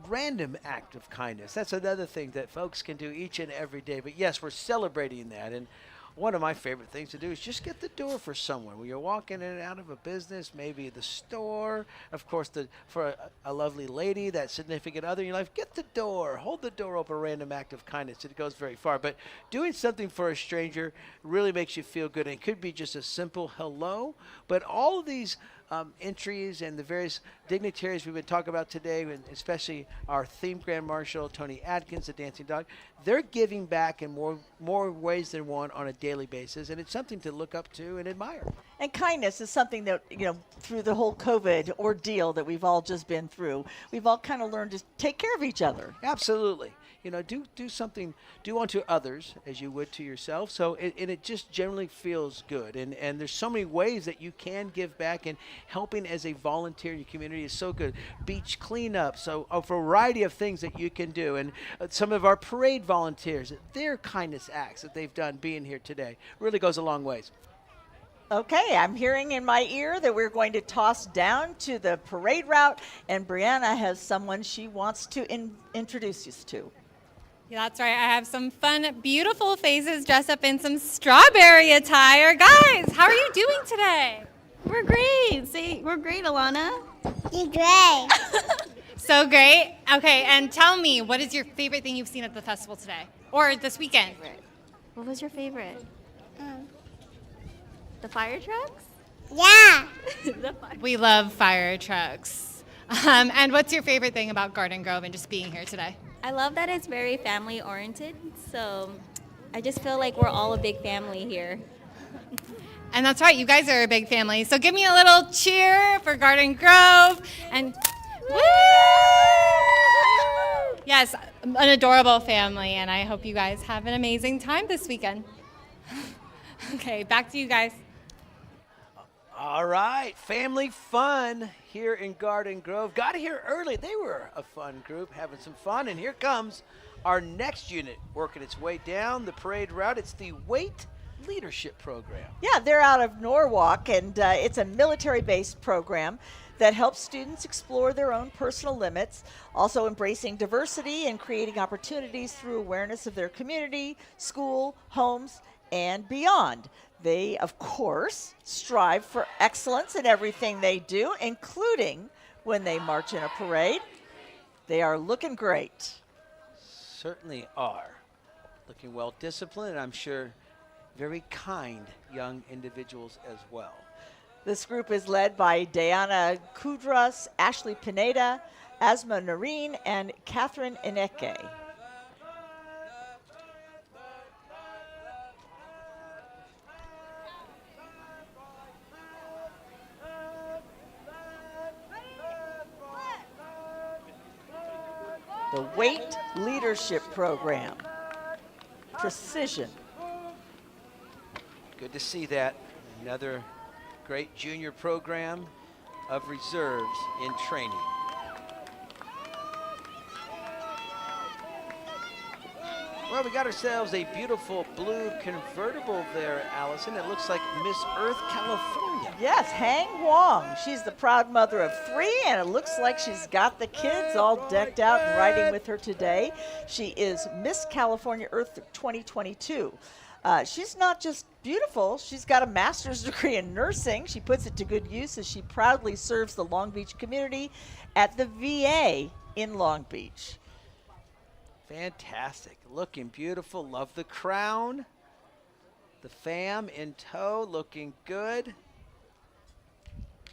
Random act of kindness. That's another thing that folks can do each and every day. But yes, we're celebrating that. And one of my favorite things to do is just get the door for someone. When you're walking in and out of a business, maybe the store, of course, for a lovely lady, that significant other in your life, get the door. Hold the door open, a random act of kindness. It goes very far. But doing something for a stranger really makes you feel good. And it could be just a simple hello. But all of these entries and the various dignitaries we've been talking about today, and especially our theme Grand Marshal, Tony Adkins, the Dancing Dog, they're giving back in more ways than one on a daily basis, and it's something to look up to and admire. And kindness is something that, through the whole COVID ordeal that we've all just been through, we've all kind of learned to take care of each other. Absolutely. Do something, do unto others as you would to yourself. So it just generally feels good. And there's so many ways that you can give back, and helping as a volunteer in your community is so good. Beach cleanup, so a variety of things that you can do. And some of our parade volunteers, their kindness acts that they've done being here today really goes a long ways. Okay, I'm hearing in my ear that we're going to toss down to the parade route, and Brianna has someone she wants to introduce us to. Yeah, that's right. I have some fun, beautiful faces dressed up in some strawberry attire. Guys, how are you doing today? We're great. We're great, Alana. You're great. So great. Okay, and tell me, what is your favorite thing you've seen at the festival today? Or this weekend? What was your favorite? The fire trucks? Yeah. We love fire trucks. And what's your favorite thing about Garden Grove and just being here today? I love that it's very family oriented. So I just feel like we're all a big family here. And that's right, you guys are a big family. So give me a little cheer for Garden Grove. And woo! Yes, an adorable family, and I hope you guys have an amazing time this weekend. Okay, back to you guys. All right, family fun here in Garden Grove. Got here early. They were a fun group, having some fun. And here comes our next unit working its way down the parade route. It's the Weight Leadership Program. Yeah, they're out of Norwalk, and it's a military-based program that helps students explore their own personal limits, also embracing diversity and creating opportunities through awareness of their community, school, homes, and beyond. They, of course, strive for excellence in everything they do, including when they march in a parade. They are looking great. Certainly are. Looking well disciplined, and I'm sure very kind young individuals as well. This group is led by Diana Kudras, Ashley Pineda, Asma Noreen, and Catherine Ineke. The Weight Leadership Program. Precision. Good to see that. Another great junior program of reserves in training. Well, we got ourselves a beautiful blue convertible there, Allison. It looks like Miss Earth, California. Yes, Hang Wong. She's the proud mother of 3, and it looks like she's got the kids all decked out and riding with her today. She is Miss California Earth 2022. She's not just beautiful, she's got a master's degree in nursing. She puts it to good use as she proudly serves the Long Beach community at the VA in Long Beach. Fantastic. Looking beautiful. Love the crown. The fam in tow, looking good.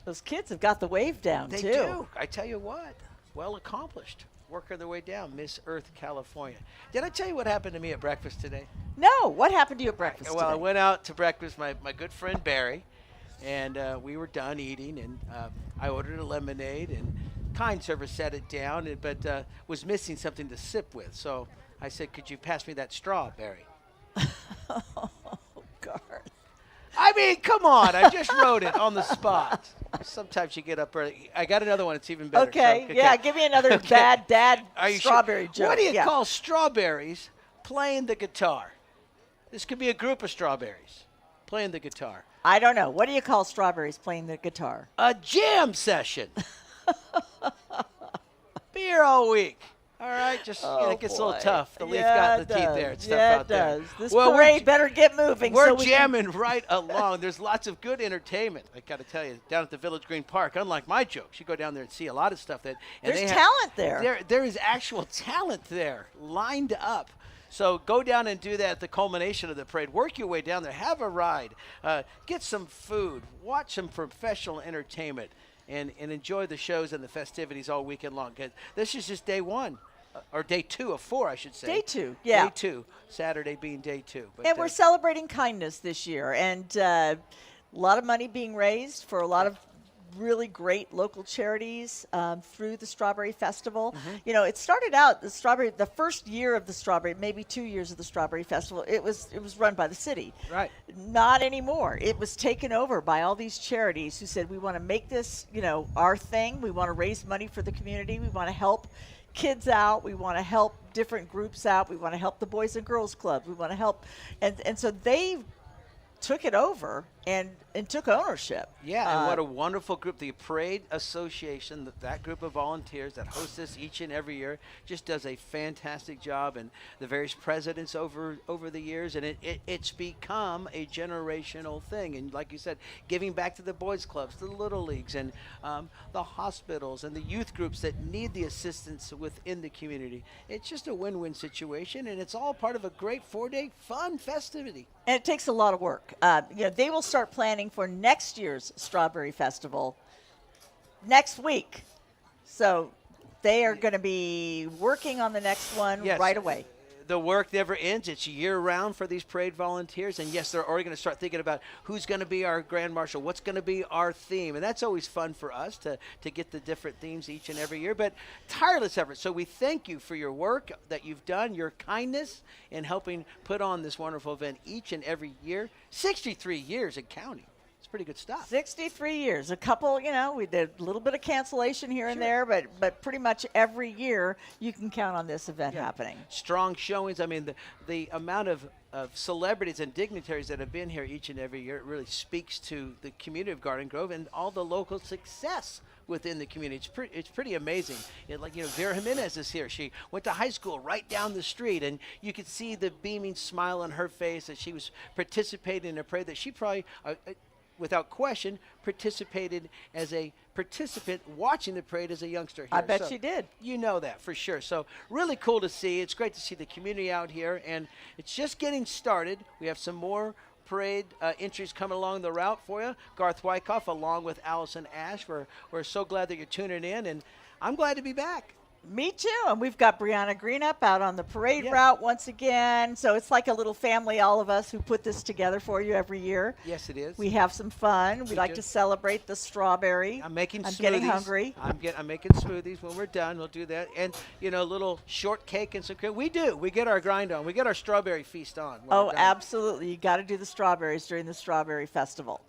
Those kids have got the wave down, They too. do. I tell you what, well accomplished. Working their way down, Miss Earth, California. Did I tell you what happened to me at breakfast today? No, what happened to you at breakfast Well, I today? went out to breakfast with my good friend Barry, and we were done eating, and I ordered a lemonade, and kind server set it down, but was missing something to sip with. So I said, could you pass me that straw, Barry? Oh, Garth. I mean, come on. I just wrote it on the spot. Sometimes you get up early. I got another one. It's even better. Okay, yeah, give me another bad dad Are you strawberry sure? joke. What do you Yeah. call strawberries playing the guitar? This could be a group of strawberries playing the guitar. I don't know. What do you call strawberries playing the guitar? A jam session. Beer all week. All right, just it gets a little tough. The leaf got the teeth there. It's tough out there. This parade better get moving. We're so we jamming right along. There's lots of good entertainment. I got to tell you, down at the Village Green Park, unlike my jokes, you go down there and see a lot of stuff that. And There's talent there. There is actual talent there lined up. So go down and do that at the culmination of the parade. Work your way down there. Have a ride. Get some food. Watch some professional entertainment. And enjoy the shows and the festivities all weekend long. 'Cause this is just day one, or day 2 of 4, I should say. Day 2, yeah. Day 2, Saturday being day 2. But, And we're celebrating kindness this year, and a lot of money being raised for a lot of really great local charities through the Strawberry Festival. You know, it started out the first year of the Strawberry, maybe 2 years of the Strawberry Festival. It was run by the city. Right. Not anymore. It was taken over by all these charities who said, we want to make this, you know, our thing. We want to raise money for the community. We want to help kids out. We want to help different groups out. We want to help the Boys and Girls Club. We want to help, and so they took it over and took ownership. Yeah, and what a wonderful group. The Parade Association, that group of volunteers that hosts this each and every year, just does a fantastic job. And the various presidents over the years, and it's become a generational thing. And like you said, giving back to the boys clubs, the little leagues, and the hospitals and the youth groups that need the assistance within the community. It's just a win-win situation, and it's all part of a great 4-day fun festivity. And it takes a lot of work. You know, they will start planning for next year's Strawberry Festival next week. So they are going to be working on the next one right away. The work never ends. It's year-round for these parade volunteers. And, yes, they're already going to start thinking about who's going to be our Grand Marshal, what's going to be our theme. And that's always fun for us to get the different themes each and every year. But tireless effort. So we thank you for your work that you've done, your kindness in helping put on this wonderful event each and every year. 63 years and counting. It's pretty good stuff. 63 years. A couple, you know, we did a little bit of cancellation here and there, but pretty much every year you can count on this event happening. Strong showings. I mean, the amount of celebrities and dignitaries that have been here each and every year, it really speaks to the community of Garden Grove and all the local success within the community. It's pretty amazing. Like, you know, Vera Jimenez is here. She went to high school right down the street, and you could see the beaming smile on her face as she was participating in a parade that she probably without question, participated as a participant watching the parade as a youngster here. I bet so she did. You know that for sure. So really cool to see. It's great to see the community out here, and it's just getting started. We have some more parade entries coming along the route for you. Garth Wyckoff along with Allison Ash. We're so glad that you're tuning in, and I'm glad to be back. Me too. And we've got Brianna Greenup out on the parade route once again. So it's like a little family, all of us who put this together for you every year. Yes, it is. We have some fun. We like to celebrate the strawberry. I'm making smoothies. I'm getting hungry. I'm making smoothies. When we're done, we'll do that. And, you know, a little shortcake and some cream. We do. We get our grind on. We get our strawberry feast on. Oh, absolutely. You got to do the strawberries during the Strawberry Festival.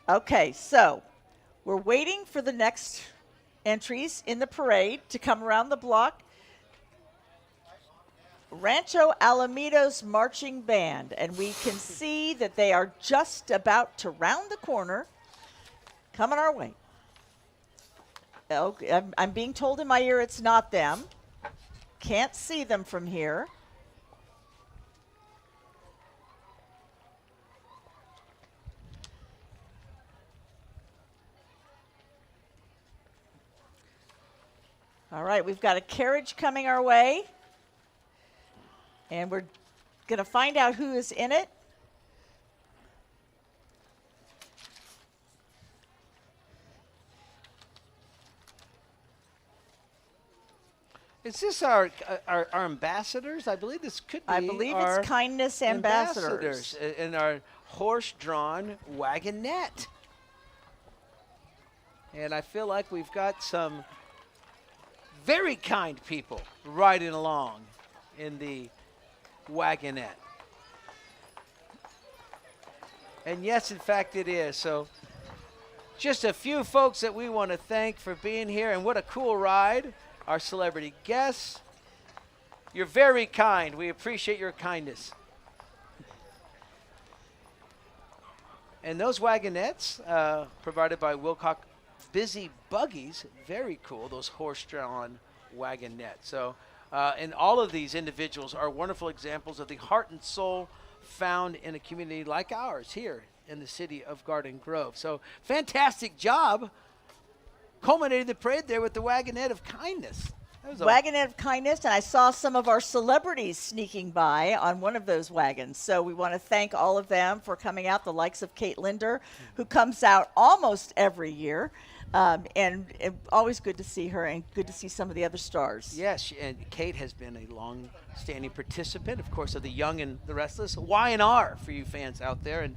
Okay, so we're waiting for the next entries in the parade to come around the block. Rancho Alameda's marching band, and we can see that they are just about to round the corner, coming our way. Okay, I'm being told in my ear it's not them. Can't see them from here. All right, we've got a carriage coming our way, and we're going to find out who is in it. Is this our ambassadors? I believe this could be. I believe it's kindness ambassadors in our horse-drawn wagonette. And I feel like we've got some very kind people riding along in the wagonette. And yes, in fact, it is. So Just a few folks that we want to thank for being here, and what a cool ride. Our celebrity guests. You're very kind. We appreciate your kindness. And those wagonettes provided by Wilcox Busy Buggies, very cool, those horse-drawn wagonettes. So, and all of these individuals are wonderful examples of the heart and soul found in a community like ours here in the city of Garden Grove. So, fantastic job culminating the parade there with the wagonette of kindness. Wagonette of kindness, and I saw some of our celebrities sneaking by on one of those wagons. So we want to thank all of them for coming out, the likes of Kate Linder, who comes out almost every year. And always good to see her, and good to see some of the other stars. Yes, and Kate has been a long-standing participant, of course, of the Young and the Restless. Y&R for you fans out there. And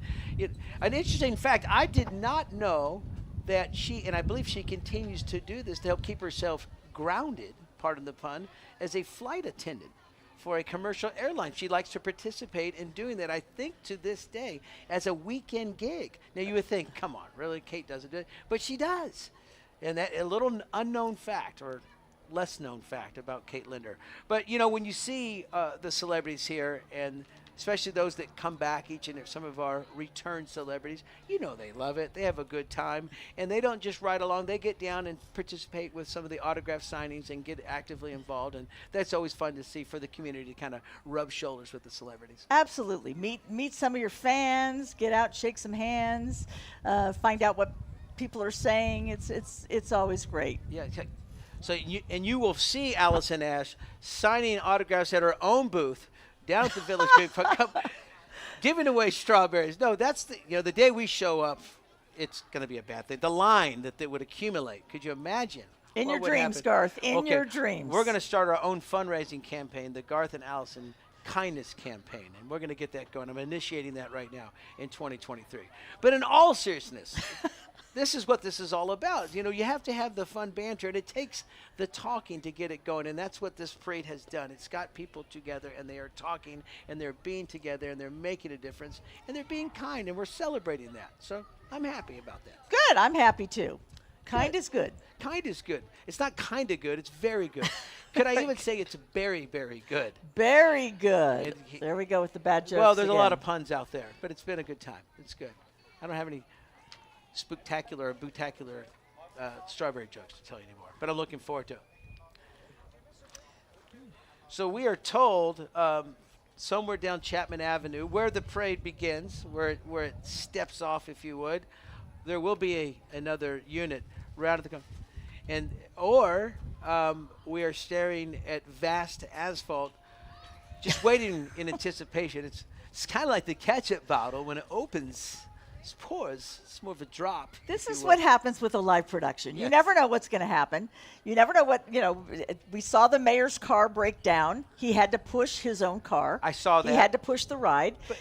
an interesting fact, I did not know that she, and I believe she continues to do this to help keep herself grounded, pardon the pun, as a flight attendant for a commercial airline. She likes to participate in doing that, I think, to this day, as a weekend gig. Now, you would think, come on, really, Kate doesn't do it? But she does. And that a little unknown fact, or less known fact about Kate Linder. But, you know, when you see the celebrities here, and especially those that come back each and some of our return celebrities, you know they love it. They have a good time. And they don't just ride along. They get down and participate with some of the autograph signings and get actively involved. And that's always fun to see for the community to kind of rub shoulders with the celebrities. Absolutely. Meet some of your fans, get out, shake some hands, find out what people are saying. It's always great. Yeah. So you will see Allison Ash signing autographs at her own booth down at the Village Green Park, giving away strawberries. No, that's the day we show up, it's going to be a bad thing. The line that would accumulate. Could you imagine? In your dreams, Garth. In your dreams. We're going to start our own fundraising campaign, the Garth and Allison Kindness Campaign, and we're going to get that going. I'm initiating that right now in 2023. But in all seriousness, this is what this is all about. You know, you have to have the fun banter, and it takes the talking to get it going, and that's what this parade has done. It's got people together, and they are talking, and they're being together, and they're making a difference, and they're being kind, and we're celebrating that. So I'm happy about that. Good. I'm happy, too. Kind is good. Kind is good. It's not kind of good. It's very good. Could I even say it's very, very good? Very good. There we go with the bad jokes. Well, there's again. a lot of puns out there, but it's been a good time. It's good. I don't have any spooktacular or bootacular strawberry jokes to tell you anymore, but I'm looking forward to it. So we are told somewhere down Chapman Avenue, where the parade begins, where it steps off, if you would, there will be another unit right at the we are staring at vast asphalt, just waiting in anticipation. It's kind of like the ketchup bottle when it opens. It pours. It's more of a drop. This is what happens with a live production. You never know what's going to happen. You never know what, we saw the mayor's car break down. He had to push his own car. I saw that. He had to push the ride. But,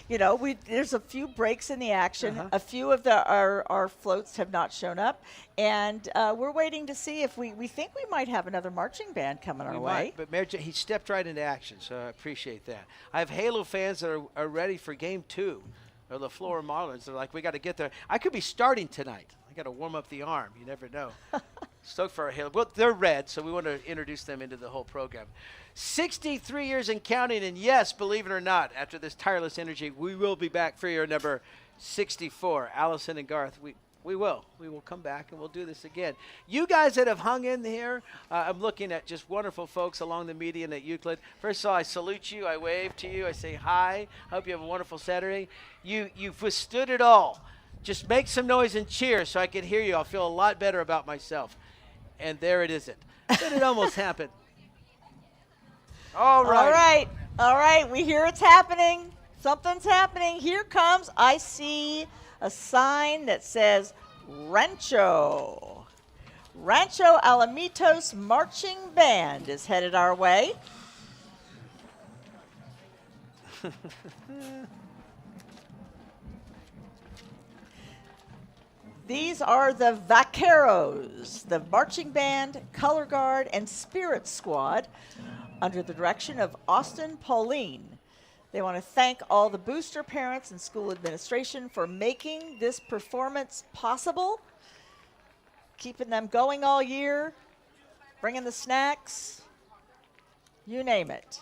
there's a few breaks in the action. A few of our floats have not shown up. And we're waiting to see if we think we might have another marching band coming our way. But Mayor, he stepped right into action, so I appreciate that. I have Halo fans that are ready for game 2. Or the Flora Marlins. They're like, we got to get there. I could be starting tonight. I got to warm up the arm. You never know. Stoked for our Halo. Well, they're red, so we want to introduce them into the whole program. 63 years and counting, and yes, believe it or not, after this tireless energy, we will be back for year number 64. Allison and Garth, we will. We will come back, and we'll do this again. You guys that have hung in here, I'm looking at just wonderful folks along the median at Euclid. First of all, I salute you. I wave to you. I say hi. Hope you have a wonderful Saturday. You've withstood it all. Just make some noise and cheer so I can hear you. I'll feel a lot better about myself. And there it isn't. But it almost happened. All right. All right. We hear it's happening. Something's happening. Here comes, I see a sign that says Rancho. Rancho Alamitos Marching Band is headed our way. These are the Vaqueros, the marching band, color guard, and spirit squad under the direction of Austin Pauline. They want to thank all the booster parents and school administration for making this performance possible. keeping them going all year, bringing the snacks, you name it.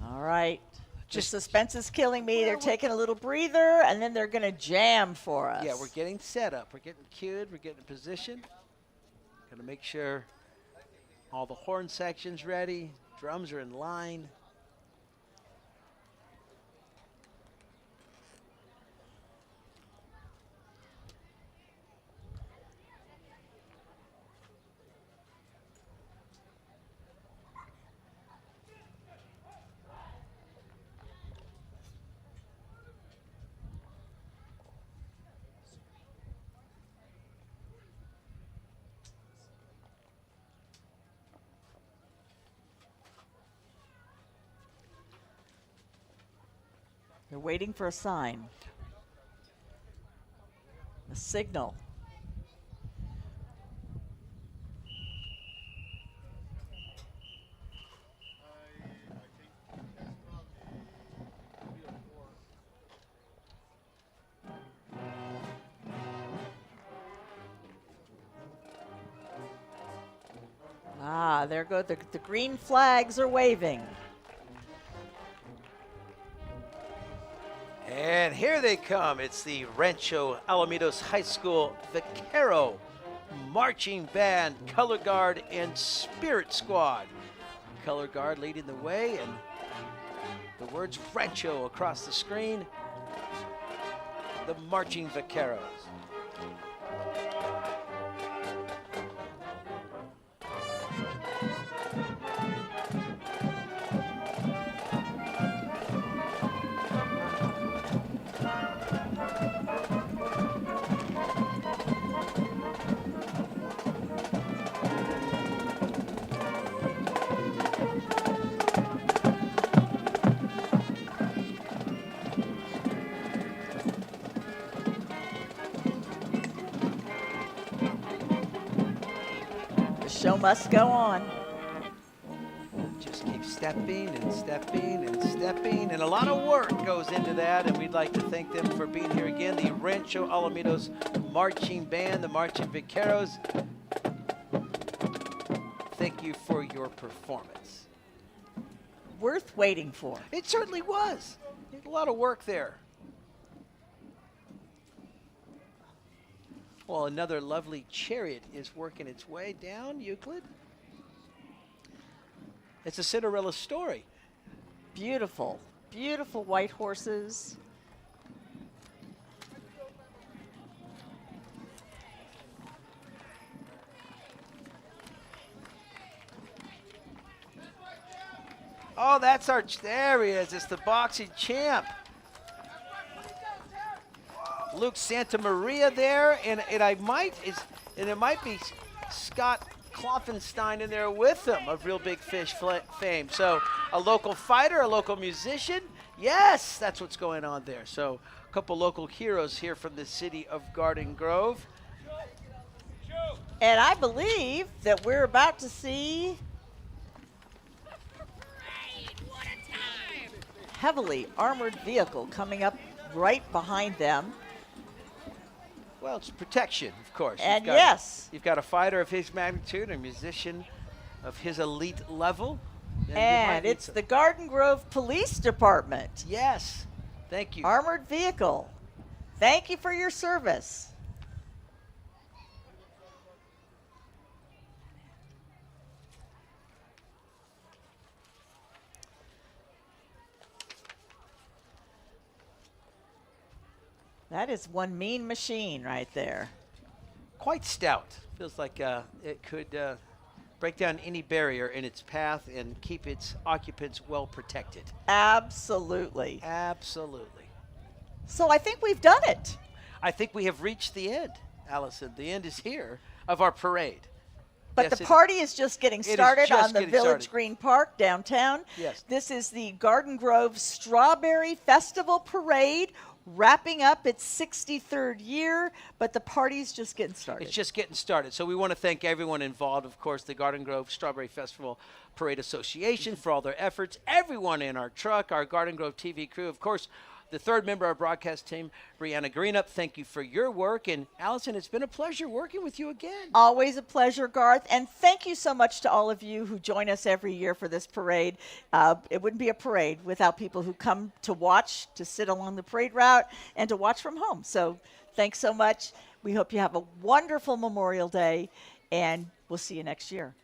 All right. Just suspense is killing me. They're taking a little breather, and then they're going to jam for us. Yeah, we're getting set up. We're getting cued. We're getting in position. Going to make sure all the horn section's ready. Drums are in line. They're waiting for a sign, a signal. Ah, there go the green flags are waving. And here they come. It's the Rancho Alamitos High School Vaquero Marching Band, Color Guard, and Spirit Squad. Color Guard leading the way, and the words Rancho across the screen. The Marching Vaqueros. Show must go on. Just keep stepping and stepping and stepping, and a lot of work goes into that, and we'd like to thank them for being here again. The Rancho Alamitos Marching Band, the Marching Vaqueros. Thank you for your performance. Worth waiting for. It certainly was. A lot of work there. Well, another lovely chariot is working its way down Euclid. It's a Cinderella story. Beautiful, beautiful white horses. Oh, that's there he is. It's the boxing champ. Luke Santa Maria there, and it might be Scott Kloffenstein in there with him of Real Big Fish fame. So a local fighter, a local musician. Yes, that's what's going on there. So a couple local heroes here from the city of Garden Grove. And I believe that we're about to see heavily armored vehicle coming up right behind them. Well, it's protection, of course. And yes. You've got a fighter of his magnitude, a musician of his elite level. And it's the Garden Grove Police Department. Yes. Thank you. Armored vehicle. Thank you for your service. That is one mean machine right there. Quite stout. Feels like it could break down any barrier in its path and keep its occupants well protected. Absolutely. Absolutely. So I think we've done it. I think we have reached the end, Allison. The end is here of our parade. But yes, the party is just getting started on the Village Green Park downtown. Yes. This is the Garden Grove Strawberry Festival Parade. wrapping up its 63rd year, but the party's just getting started. It's just getting started. So we want to thank everyone involved, of course, the Garden Grove Strawberry Festival Parade Association for all their efforts, everyone in our truck, our Garden Grove TV crew, of course, the third member of our broadcast team, Brianna Greenup, thank you for your work. And Allison, it's been a pleasure working with you again. Always a pleasure, Garth. And thank you so much to all of you who join us every year for this parade. It wouldn't be a parade without people who come to watch, to sit along the parade route, and to watch from home. So thanks so much. We hope you have a wonderful Memorial Day, and we'll see you next year.